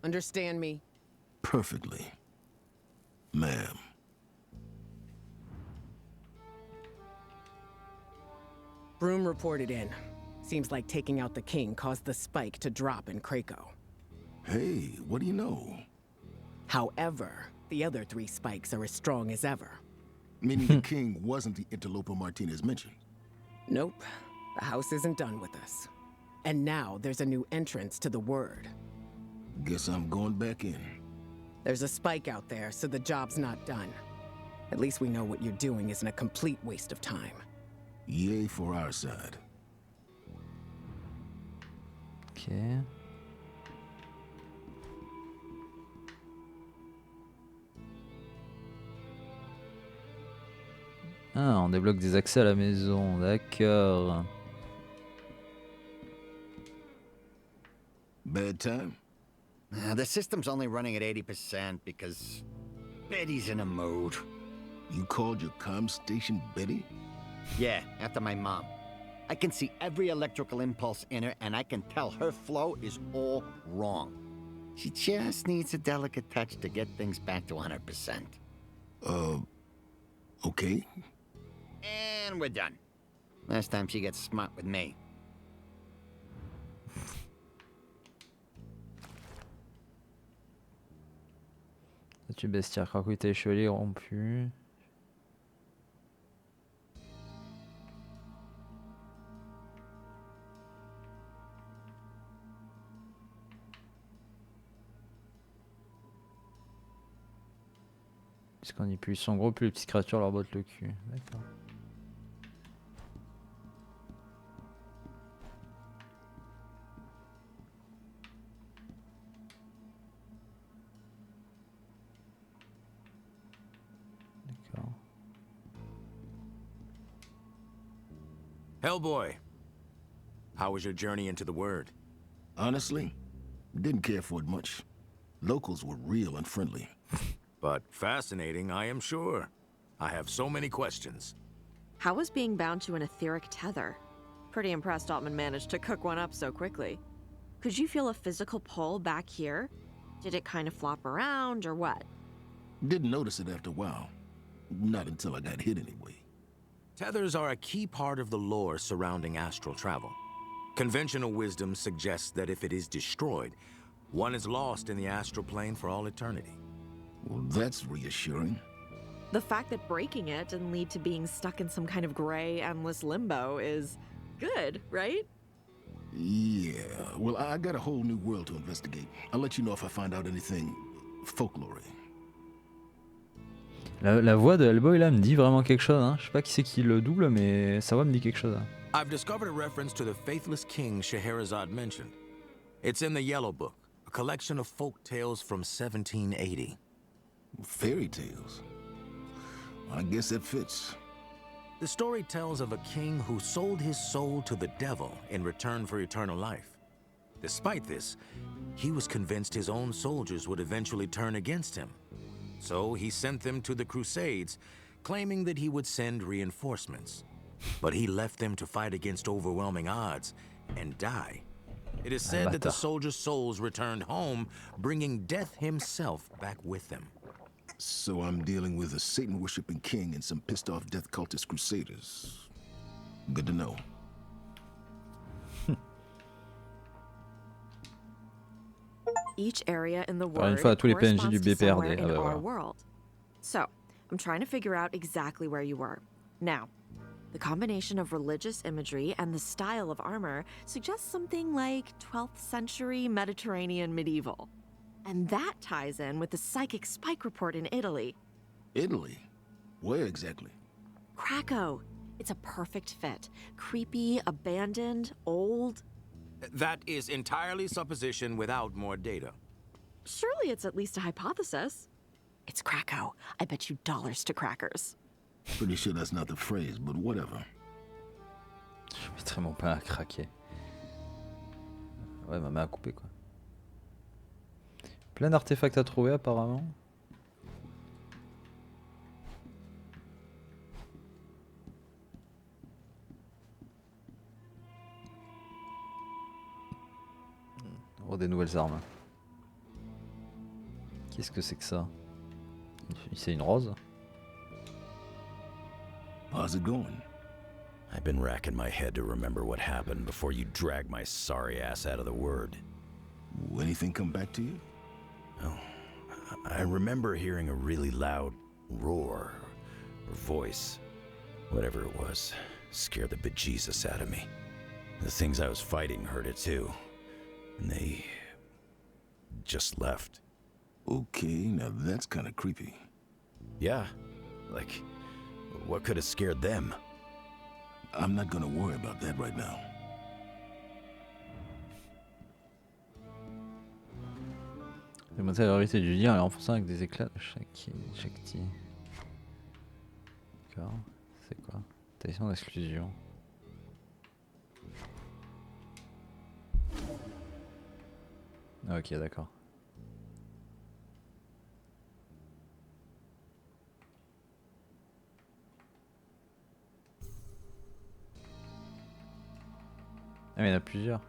Understand me?
Perfectly. Ma'am.
Broom reported in. Seems like taking out the king caused the spike to drop in Krakow.
Hey, what do you know?
However, the other 3 spikes are as strong as ever.
Meaning the king wasn't the interloper Martinez mentioned.
Nope. The house isn't done with us. And now there's a new entrance to the word.
Guess I'm going back in.
There's a spike out there, so the job's not done. At least we know what you're doing isn't a complete waste of time.
Yay for our side.
Ok. Ah, on débloque des accès à la maison, d'accord.
Bad time?
The system's only running at 80% because Betty's in a mood.
You called your comm station Betty?
Yeah, after my mom. I can see every electrical impulse in her, and I can tell her flow is all wrong. She just needs a delicate touch to get things back to 100%.
Okay.
And we're done. Last time she gets smart with me.
Statue bestiaire, cracouille les chevaliers rompus. Puisqu'on est plus sont gros, plus les petites créatures leur bottent le cul. D'accord. D'accord.
Hellboy, how was your journey into the Word?
Honestly, didn't care for it much. Locals were real unfriendly.
But fascinating, I am sure. I have so many questions.
How was being bound to an etheric tether? Pretty impressed Altman managed to cook one up so quickly. Could you feel a physical pull back here? Did it kind of flop around, or what?
Didn't notice it after a while. Not until I got hit anyway.
Tethers are a key part of the lore surrounding astral travel. Conventional wisdom suggests that if it is destroyed, one is lost in the astral plane for all eternity.
Well, that's reassuring.
The fact that breaking it didn't lead to being stuck in some kind of gray, endless limbo is good, right?
Yeah, well, I got a whole new world to investigate. I'll let you know if I find out anything folklore.
La voix de Hellboy là me dit vraiment quelque chose. Hein. Je sais pas qui c'est qui le double, mais sa voix me dit quelque chose. Hein.
I've discovered a reference to the faithless king Scheherazade mentioned. It's in the Yellow Book, a collection of folk tales from 1780.
Fairy tales? I guess that fits.
The story tells of a king who sold his soul to the devil in return for eternal life. Despite this, he was convinced his own soldiers would eventually turn against him. So he sent them to the Crusades, claiming that he would send reinforcements. But he left them to fight against overwhelming odds and die. It is said that the soldiers' souls returned home, bringing Death himself back with them.
So I'm dealing with a Satan-worshipping king and some pissed-off death cultist crusaders. Good to know.
Each area in the
Encore une
word
fois, tous les PNJ
corresponds
du
to somewhere
BPRD.
in
Ah bah
our
voilà.
world. So, I'm trying to figure out exactly where you were. Now, the combination of religious imagery and the style of armor suggests something like 12th century Mediterranean medieval. And that ties in with the psychic spike report in Italy.
Italy? Where exactly?
Krakow. It's a perfect fit. Creepy, abandoned, old.
That is entirely supposition without more data.
Surely it's at least a hypothesis. It's Krakow. I bet you dollars to crackers.
Pretty sure that's not the phrase, but whatever.
Je mettrais mon pain à craquer. Ouais, ma main à couper quoi. Plein d'artefacts à trouver apparemment. Oh, des nouvelles armes. Qu'est-ce que c'est que ça? C'est une rose?
How's it going?
I've been racking my head to remember what happened before you dragged my sorry ass out of the word.
Anything come back to you?
Oh, I remember hearing a really loud roar or voice. Whatever it was, scared the bejesus out of me. The things I was fighting heard it too. And they just left.
Okay, now that's kind of creepy.
Yeah, like, what could have scared them?
I'm not gonna worry about that right now.
Démonter la vérité du lien et enfonçant avec des éclats de Shakti. D'accord, c'est quoi? Tradition d'exclusion. Ok, d'accord. Ah mais il y en a plusieurs.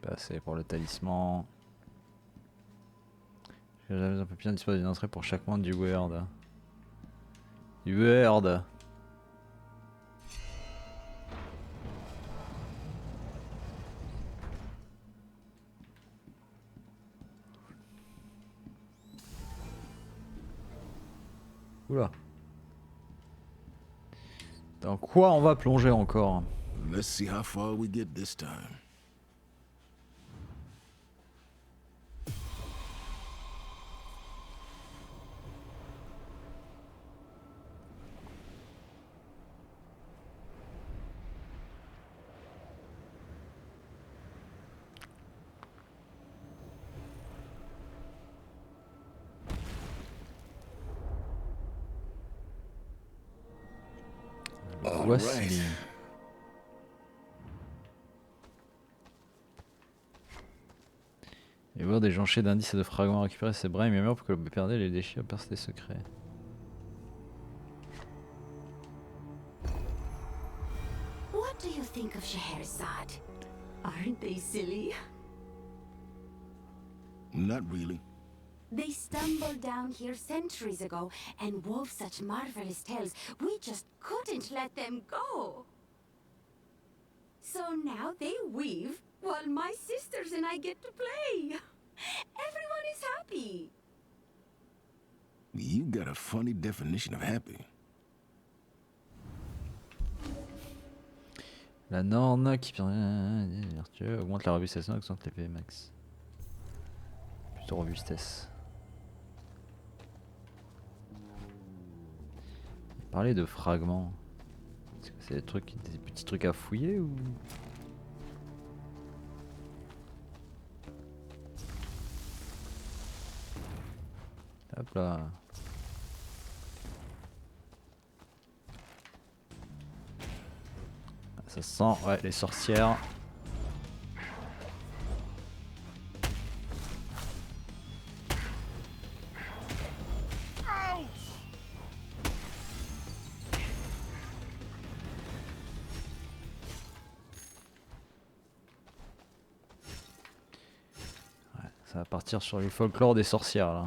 Bah, c'est pour le talisman. J'avais un peu bien disposé d'une entrée pour chaque monde du Word. Du Word. Oula. Dans quoi on va plonger encore?
Let's see how far we get this time.
Voici. Et voir des jonchés d'indices et de fragments récupérer ses bras et mémoire pour que le BPRD les déchire par ses secrets.
What do you think of Scheherazade? Aren't they silly?
Not really.
They stumbled down here centuries ago and wove such marvelous tales, we just couldn't let them go. So now they weave while my sisters and I get to play. Everyone is happy.
You got a funny definition of happy.
La Norne qui vertueux augmente la robustation, augmente l'épée max. de robustesse. Parler de fragments. C'est des trucs, des petits trucs à fouiller ou... Hop là. Ça sent, ouais, les sorcières. Ça va partir sur les folklores des sorcières là.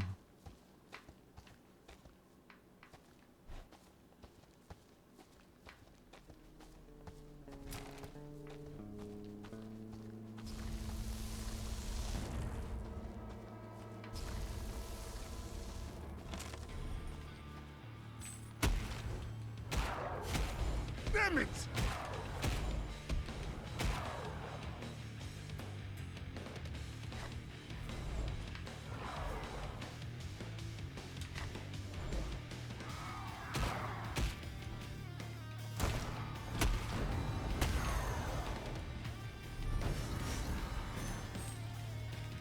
Damn it!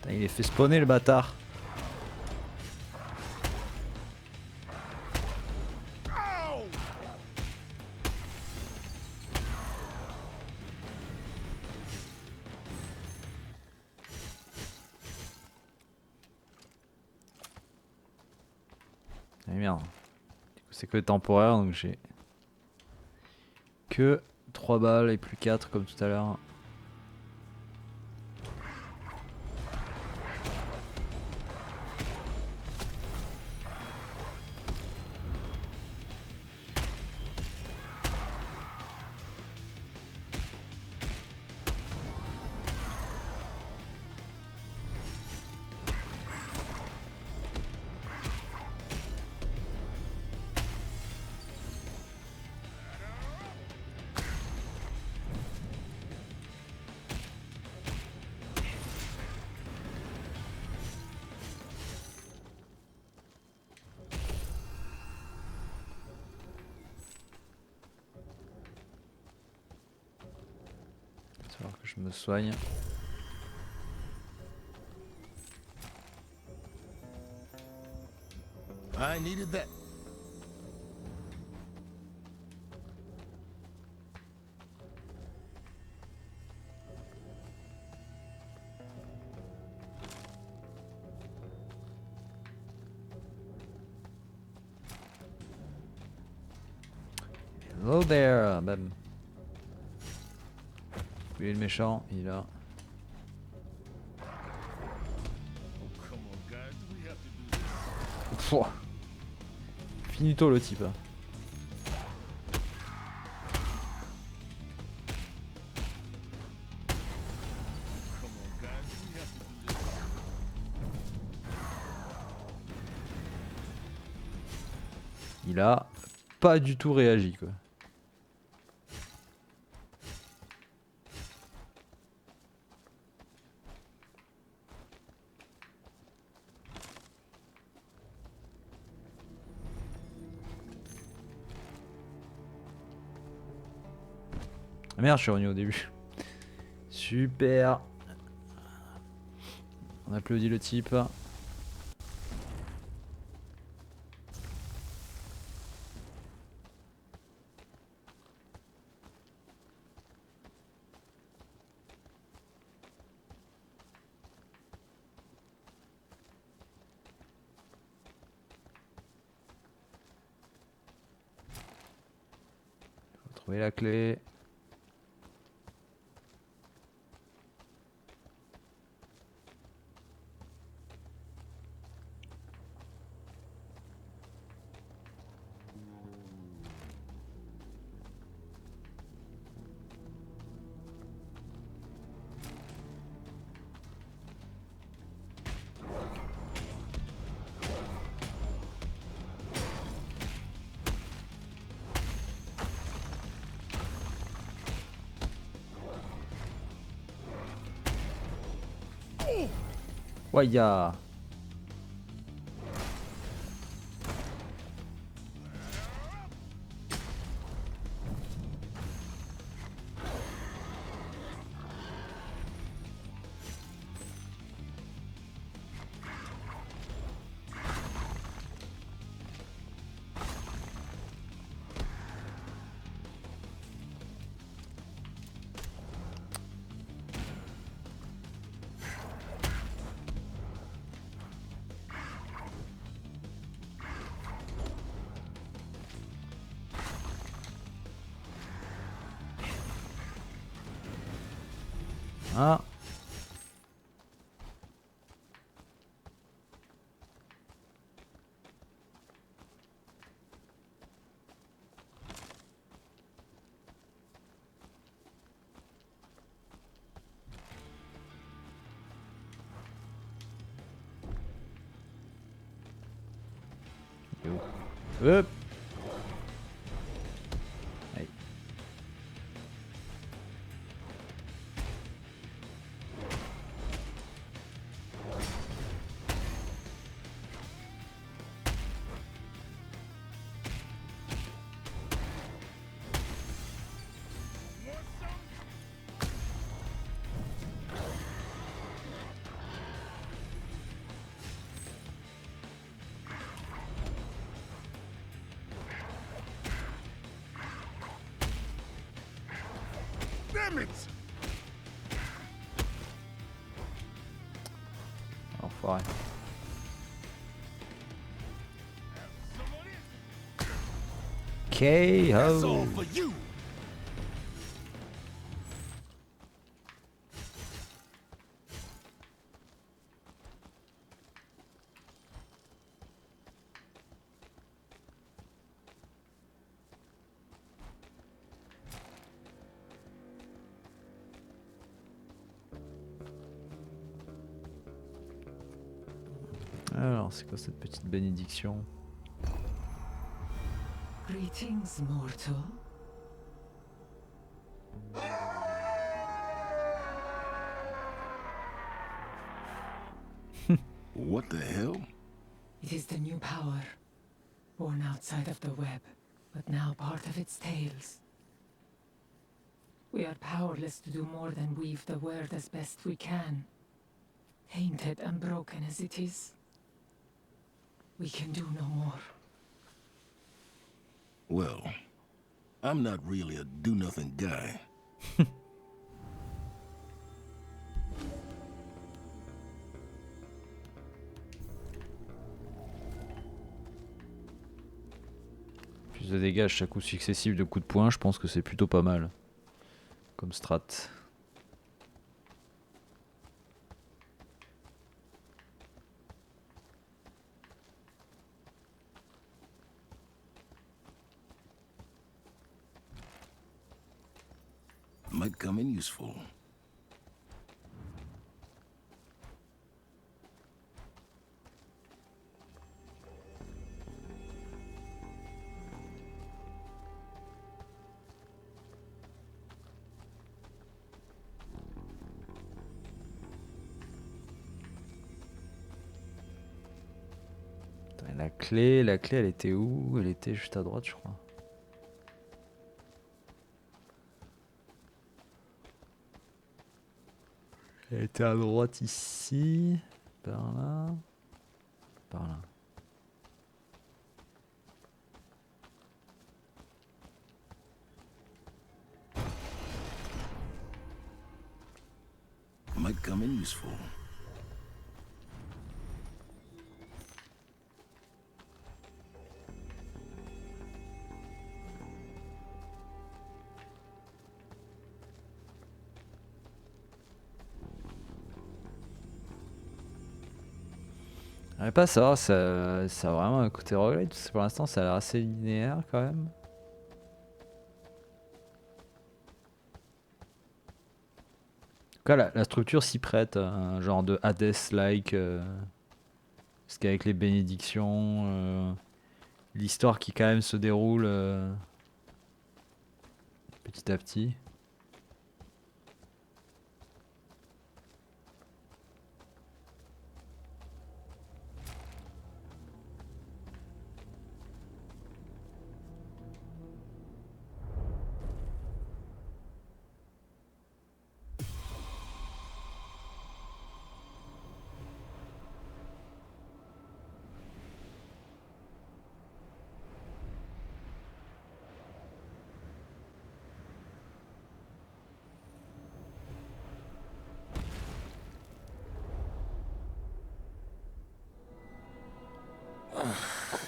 Putain, il est fait spawner le bâtard. Ah merde. Du coup c'est que temporaire donc j'ai que 3 balles et plus 4 comme tout à l'heure. Il va falloir que je me soigne.
I needed that.
Hello there, bam. Lui est le méchant, il est là. Pouah. Finito le type. Il a pas du tout réagi quoi. Ah merde, je suis revenu au début. Super. On applaudit le type. Faut trouver la clé. Waya. Ah. Hop. Allez.
Damn it!
Enfoiré.
That's all
KO.
for you.
Alors, c'est quoi cette petite bénédiction?
Greetings, mortal.
What the hell?
It is the new power, born outside of the web, but now part of its tails. We are powerless to do more than weave the word as best we can. Tainted and broken as it is, we can do no more.
Well, I'm not really a do-nothing guy.
Plus de dégâts à chaque coup successif de coups de poing, je pense que c'est plutôt pas mal. Comme strat.
Might come in useful.
Attends, la clé elle était où? Elle était juste à droite je crois. Elle était à droite ici, par là, par là.
Might come in useful.
Ouais, pas ça, ça a vraiment un côté roguelite. Pour l'instant, ça a l'air assez linéaire quand même. En tout cas, la structure s'y prête, un genre de Hades-like. Parce qu'avec les bénédictions, l'histoire qui quand même se déroule petit à petit.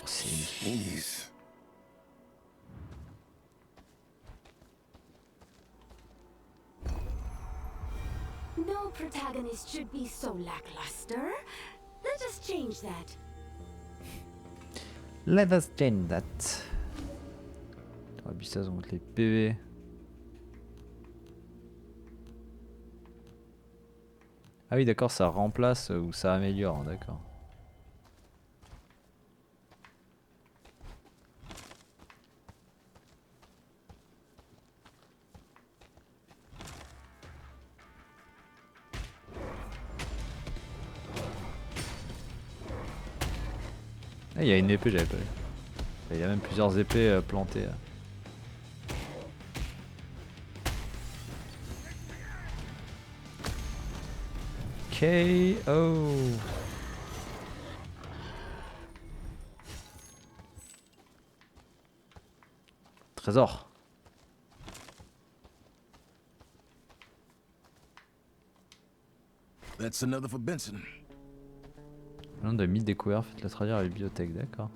Jeez.
No protagonist should be so lackluster. Let us change that.
Let us change that. Abyssas contre les PV. Ah oui d'accord, ça remplace ou ça améliore, d'accord. Ah, il y a une épée, j'avais pas vu. Il y a même plusieurs épées plantées. KO. Trésor.
That's another for Benson.
Le nom de mythe découvert, faites la traduire à la bibliothèque, d'accord.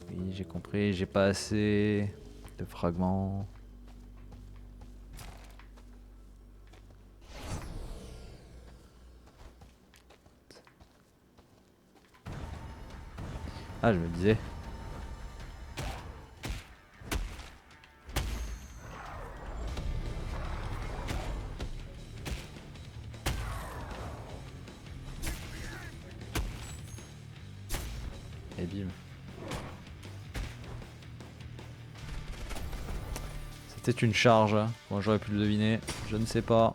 Oui, j'ai compris, j'ai pas assez de fragments. Ah, je me disais. Et bim. C'était une charge. Bon, j'aurais pu le deviner. Je ne sais pas.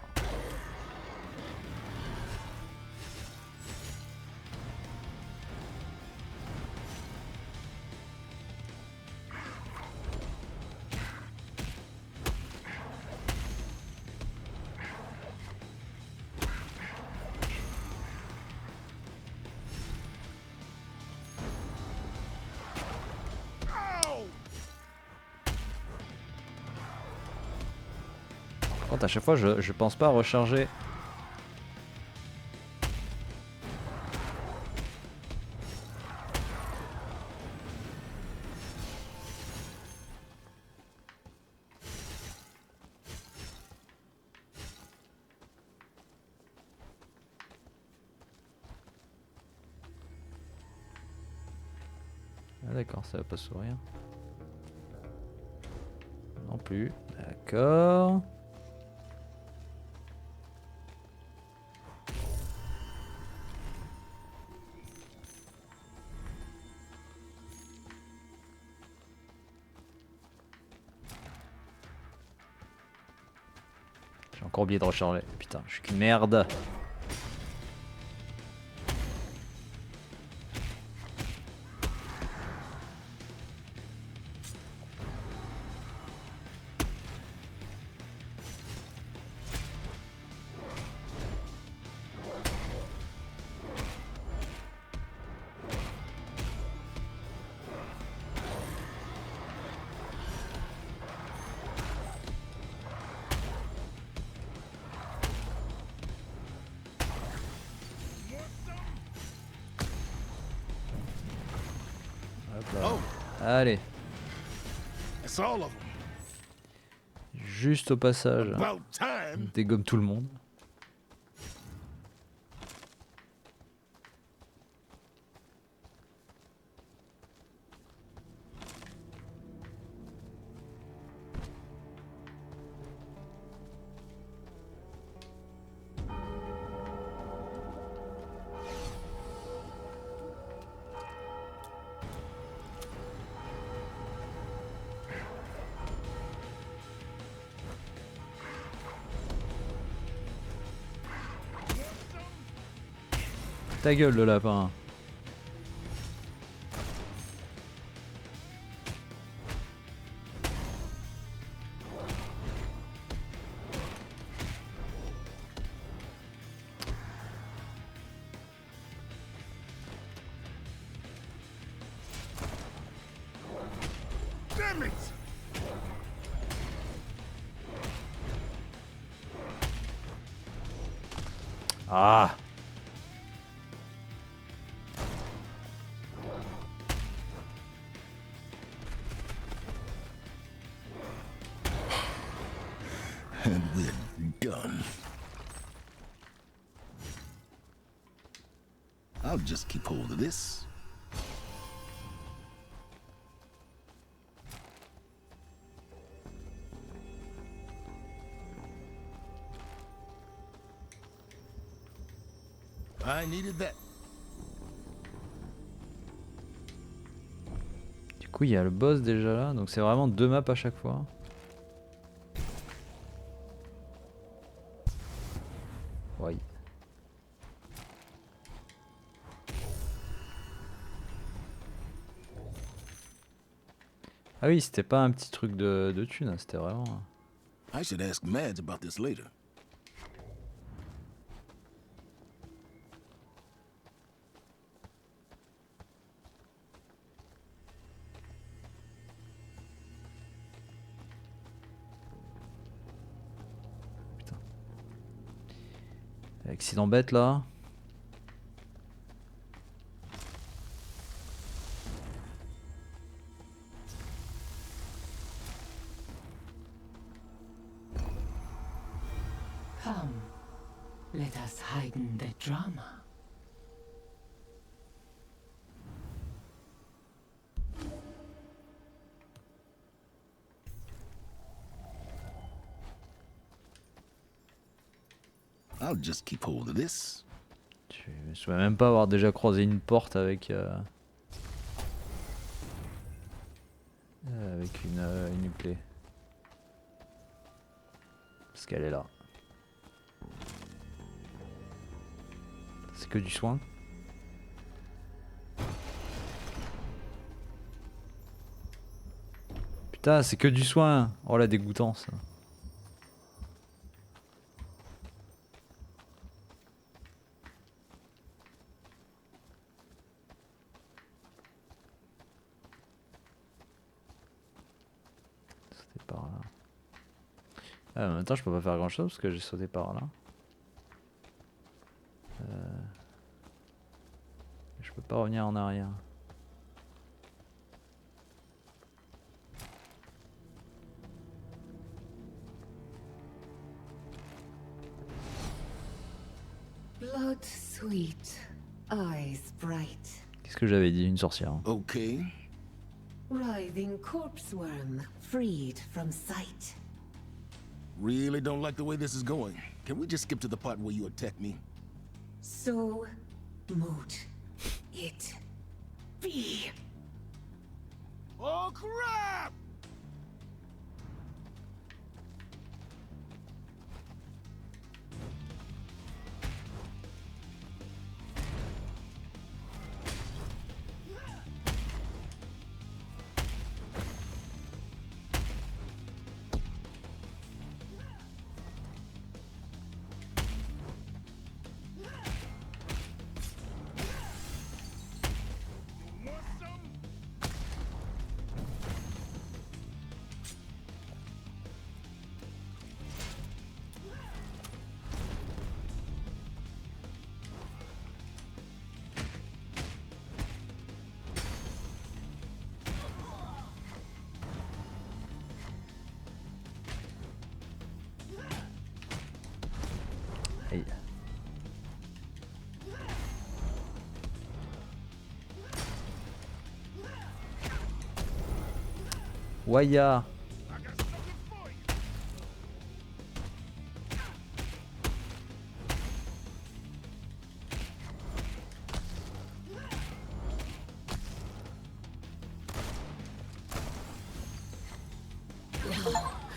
À chaque fois je pense pas à recharger. Ah d'accord, ça va pas sourire. Non plus. D'accord. J'ai encore oublié de recharger. Putain, je suis qu'une merde. Allez. Juste au passage. On dégomme tout le monde. Ta gueule le lapin.
Damn it!
Ah.
I'll just keep hold of this. I needed that.
Du coup, il y a le boss déjà là, donc c'est vraiment 2 maps à chaque fois. Ouais. Ah oui, c'était pas un petit truc de thune, c'était vraiment...
I should ask Mads about this later.
Accident bête là.
Come, let us heighten the drama.
I'll just keep hold of this.
Je me souviens même pas avoir déjà croisé une porte avec avec une clé. Parce qu'elle est là. C'est que du soin. Putain, c'est que du soin. Oh la dégoûtance. Par là. Ah, en même temps, je peux pas faire grand chose parce que j'ai sauté par là. Je peux pas revenir en arrière.
Blood sweet, eyes bright.
Qu'est-ce que j'avais dit, une sorcière?
Okay.
Writhing corpse worm, freed from sight.
Really don't like the way this is going. Can we just skip to the part where you attack me?
So moot it be.
Oh crap!
Aïe. Waya.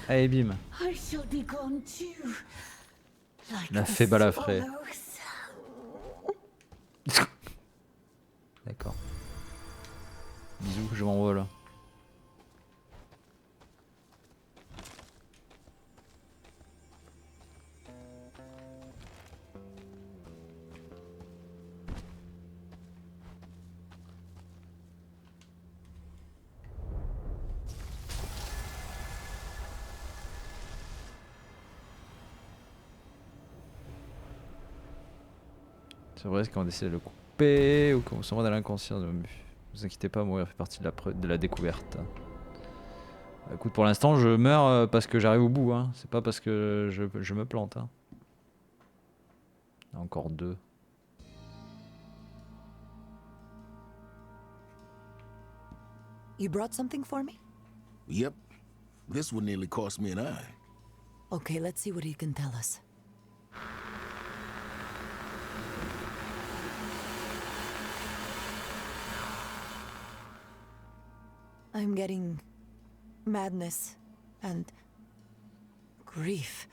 Allez, bim.
I shall be gone too. Like
La
the
fait balafré.
swallows.
D'accord. Bisous, je m'envole. C'est vrai qu'on décide de le couper ou qu'on s'en va dans l'inconscient. Ne vous inquiétez pas, mourir fait partie de la découverte. Écoute, pour l'instant, je meurs parce que j'arrive au bout. Hein. C'est pas parce que je me plante. Hein. Encore 2.
You brought something for me?
Yep. This one nearly cost me an eye.
Okay, let's see what he can tell us. I'm getting madness and grief.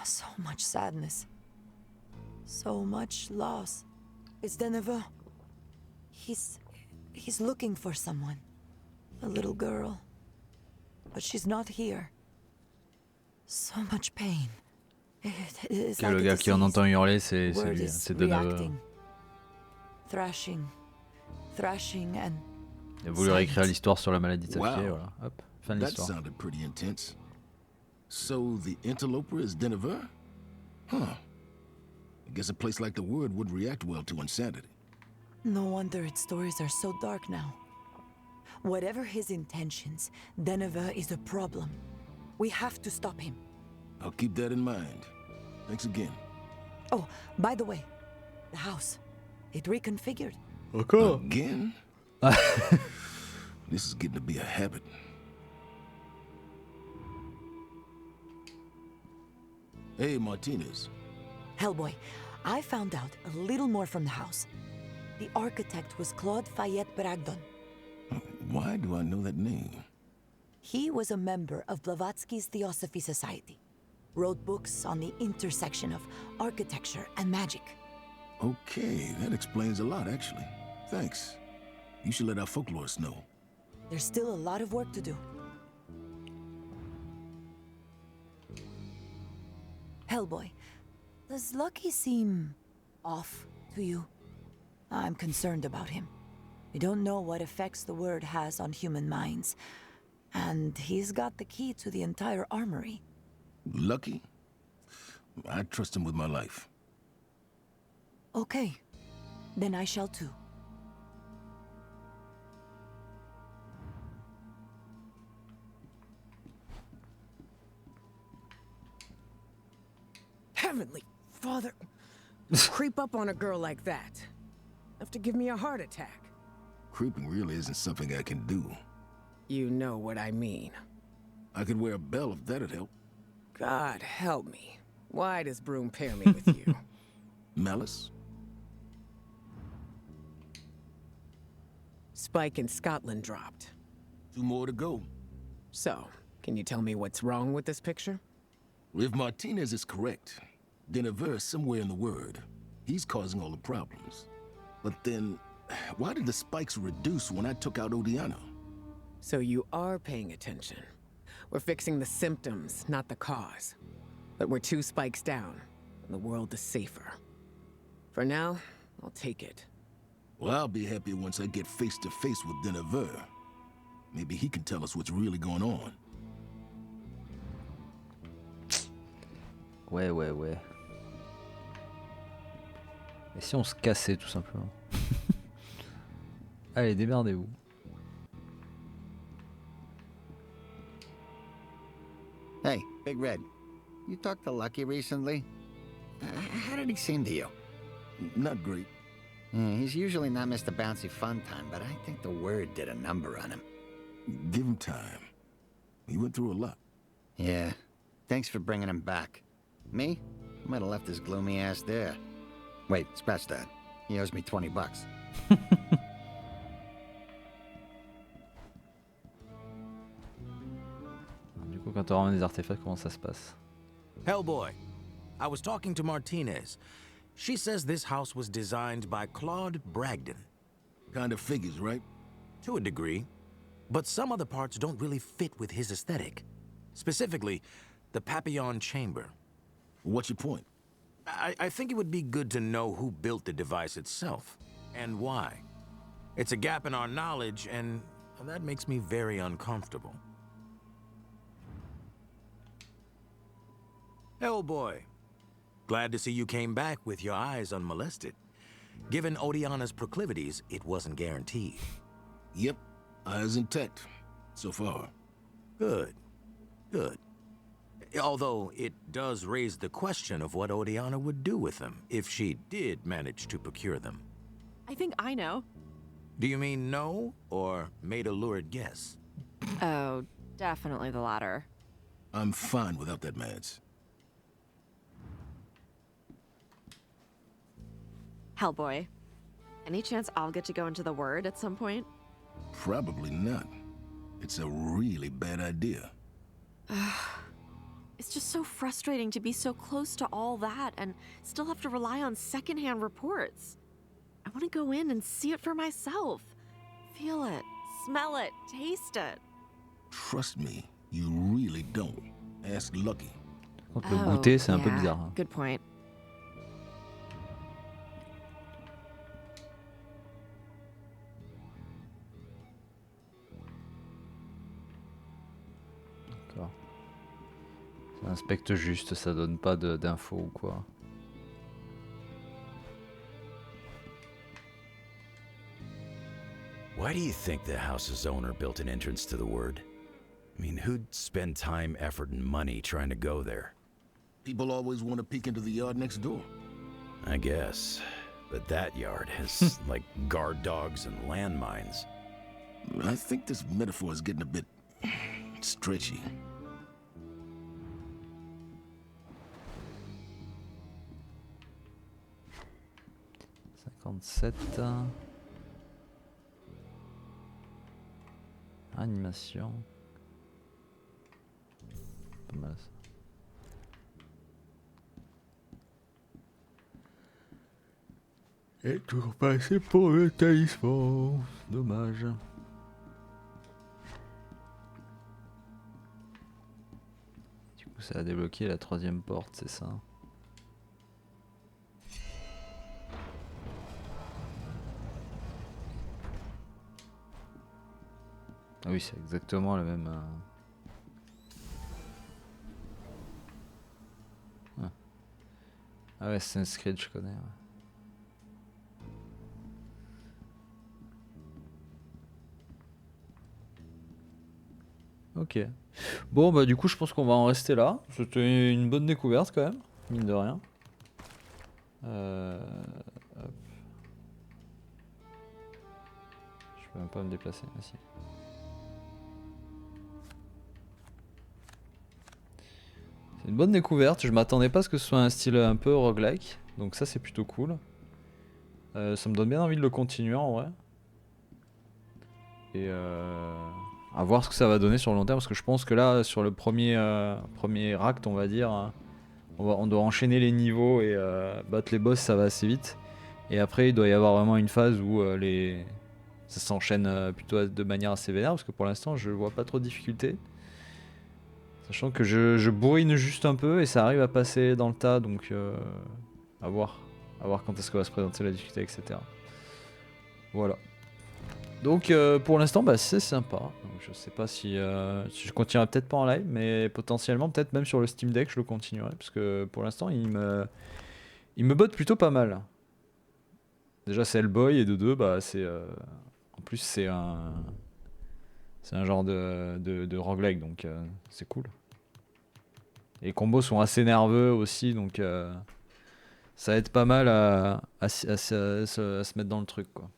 So much sadness. So much loss. It's Deneveux. He's looking for someone. A little girl. But she's not here. So much pain. It's
Le gars qui en entend hurler, c'est lui, c'est Deneveux.
Thrashing and...
Il a voulu réécrire l'histoire sur la maladie de sa fille, voilà. Hop, fin de
That
l'histoire.
sounded pretty intense. So the interloper is Deneveux? Huh. I guess a place like the Word would react well to insanity.
No wonder its stories are so dark now. Whatever his intentions, Deneveux is a problem. We have to stop him.
I'll keep that in mind. Thanks again.
Oh, by the way, the house. It reconfigured.
Encore?
Again? This is getting to be a habit. Hey, Martinez.
Hellboy, I found out a little more from the house. The architect was Claude Fayette Bragdon.
Why do I know that name?
He was a member of Blavatsky's Theosophy Society. Wrote books on the intersection of architecture and magic.
Okay, that explains a lot, actually. Thanks. You should let our folklorists know.
There's still a lot of work to do. Hellboy, does Lucky seem off to you? I'm concerned about him. We don't know what effects the Word has on human minds. And he's got the key to the entire armory.
Lucky? I trust him with my life.
Okay. Then I shall too.
Heavenly Father, creep up on a girl like that. Enough to give me a heart attack.
Creeping really isn't something I can do.
You know what I mean.
I could wear a bell if that'd help.
God help me. Why does Broom pair me with you?
Malice?
Spike in Scotland dropped.
2 more to go.
So, can you tell me what's wrong with this picture?
If Martinez is correct, Deneveux is somewhere in the Word. He's causing all the problems. But then, why did the spikes reduce when I took out Odiana?
So you are paying attention. We're fixing the symptoms, not the cause. But we're 2 spikes down, and the world is safer. For now, I'll take it.
Well, I'll be happy once I get face to face with Deneveux. Maybe he can tell us what's really going on.
Ouais. Et si on se cassait tout simplement? Allez, démerdez-vous.
Hey, Big Red. You talked to Lucky recently? How did he seem to you?
Not great.
Yeah, he's usually not Mr. Bouncy Fun Time, but I think the Word did a number on him.
Give him time. He went through a lot.
Yeah. Thanks for bringing him back. Me? I might have left his gloomy ass there. Wait, scratch that. He owes me $20.
Du coup, quand on ramène des artefacts, comment ça se passe?
Hellboy, I was talking to Martinez. She says this house was designed by Claude Bragdon.
Kind of figures, right?
To a degree. But some other parts don't really fit with his aesthetic. Specifically, the Papillon Chamber.
What's your point?
I think it would be good to know who built the device itself, and why. It's a gap in our knowledge, and that makes me very uncomfortable. Hellboy, glad to see you came back with your eyes unmolested. Given Odiana's proclivities, it wasn't guaranteed.
Yep, eyes intact, so far.
Good. Although it does raise the question of what Odiana would do with them if she did manage to procure them.
I think I know.
Do you mean no, or made a lurid guess?
Oh, definitely the latter.
I'm fine without that Mads.
Hellboy. Any chance I'll get to go into the Word at some point?
Probably not. It's a really bad idea.
It's just so frustrating to be so close to all that and still have to rely on secondhand reports. I want to go in and see it for myself. Feel it, smell it, taste it.
Trust me, you really don't. Ask Lucky.
Contre le goûter, c'est un peu bizarre. Hein.
Good point.
D'accord. Ça inspecte juste, ça donne pas d'infos ou quoi.
Why do you think the house's owner built an entrance to the Word? I mean, who'd spend time, effort, and money trying to go there?
People always want to peek into the yard next door.
I guess. But that yard has, like, guard dogs and landmines.
I think this metaphor is getting a bit stretchy.
Animation. Pas mal ça. Et toujours pas assez pour le talisman. Dommage. Du coup ça a débloqué la 3e porte, c'est ça? Ah oui, c'est exactement la même... Ah. Ah ouais, Assassin's Creed, je connais. Ouais. Ok. Bon, bah du coup, je pense qu'on va en rester là. C'était une bonne découverte quand même, mine de rien. Hop. Je peux même pas me déplacer. Ah, si. C'est une bonne découverte, je m'attendais pas à ce que ce soit un style un peu roguelike, donc ça c'est plutôt cool. Ça me donne bien envie de le continuer en vrai. Et à voir ce que ça va donner sur le long terme, parce que je pense que là sur le premier acte on va dire, on doit enchaîner les niveaux et battre les boss, ça va assez vite. Et après il doit y avoir vraiment une phase où ça s'enchaîne plutôt de manière assez vénère, parce que pour l'instant je vois pas trop de difficultés. Sachant que je bourrine juste un peu et ça arrive à passer dans le tas, donc à voir quand est-ce que va se présenter la difficulté, etc. Voilà. Donc pour l'instant, bah, c'est sympa. Donc, je sais pas si je continuerai peut-être pas en live, mais potentiellement peut-être même sur le Steam Deck je le continuerai, parce que pour l'instant il me botte plutôt pas mal. Déjà c'est Hellboy et de deux, bah c'est en plus c'est un genre de roguelike, donc c'est cool. Les combos sont assez nerveux aussi, donc ça aide pas mal à se mettre dans le truc, quoi.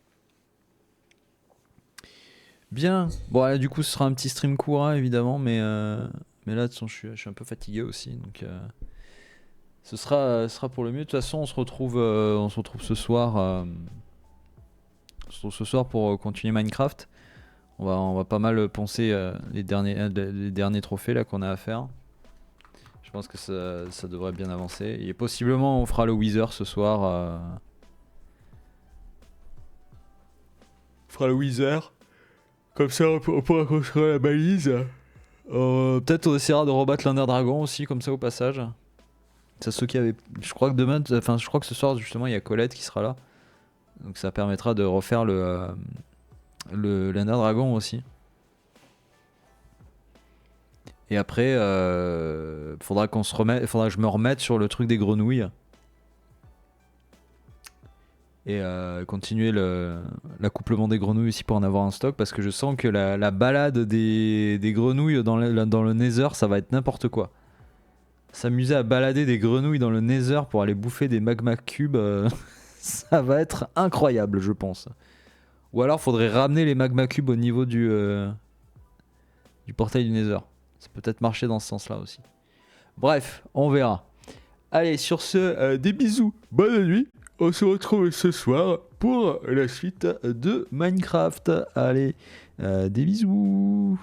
Bien, bon là, du coup ce sera un petit stream court hein, évidemment, mais là de toute façon, je suis un peu fatigué aussi, donc ce sera pour le mieux. De toute façon on se retrouve ce soir pour continuer Minecraft. On va pas mal poncer les derniers trophées là qu'on a à faire. Je pense que ça devrait bien avancer. Et possiblement on fera le Wither ce soir. On fera le Wither. Comme ça on pourra construire la balise. Peut-être on essaiera de rebattre l'Under Dragon aussi, comme ça au passage. C'est ceux qui avaient. Je crois que ce soir justement il y a Colette qui sera là. Donc ça permettra de refaire l'Under Dragon aussi. Et après, faudra que je me remette sur le truc des grenouilles. Et continuer l'accouplement des grenouilles aussi pour en avoir en stock, parce que je sens que la balade des grenouilles dans le Nether, ça va être n'importe quoi. S'amuser à balader des grenouilles dans le Nether pour aller bouffer des magma cubes, ça va être incroyable, je pense. Ou alors faudrait ramener les magma cubes au niveau du portail du Nether. Ça peut peut-être marcher dans ce sens-là aussi. Bref, on verra. Allez, sur ce, des bisous, bonne nuit. On se retrouve ce soir pour la suite de Minecraft. Allez, des bisous.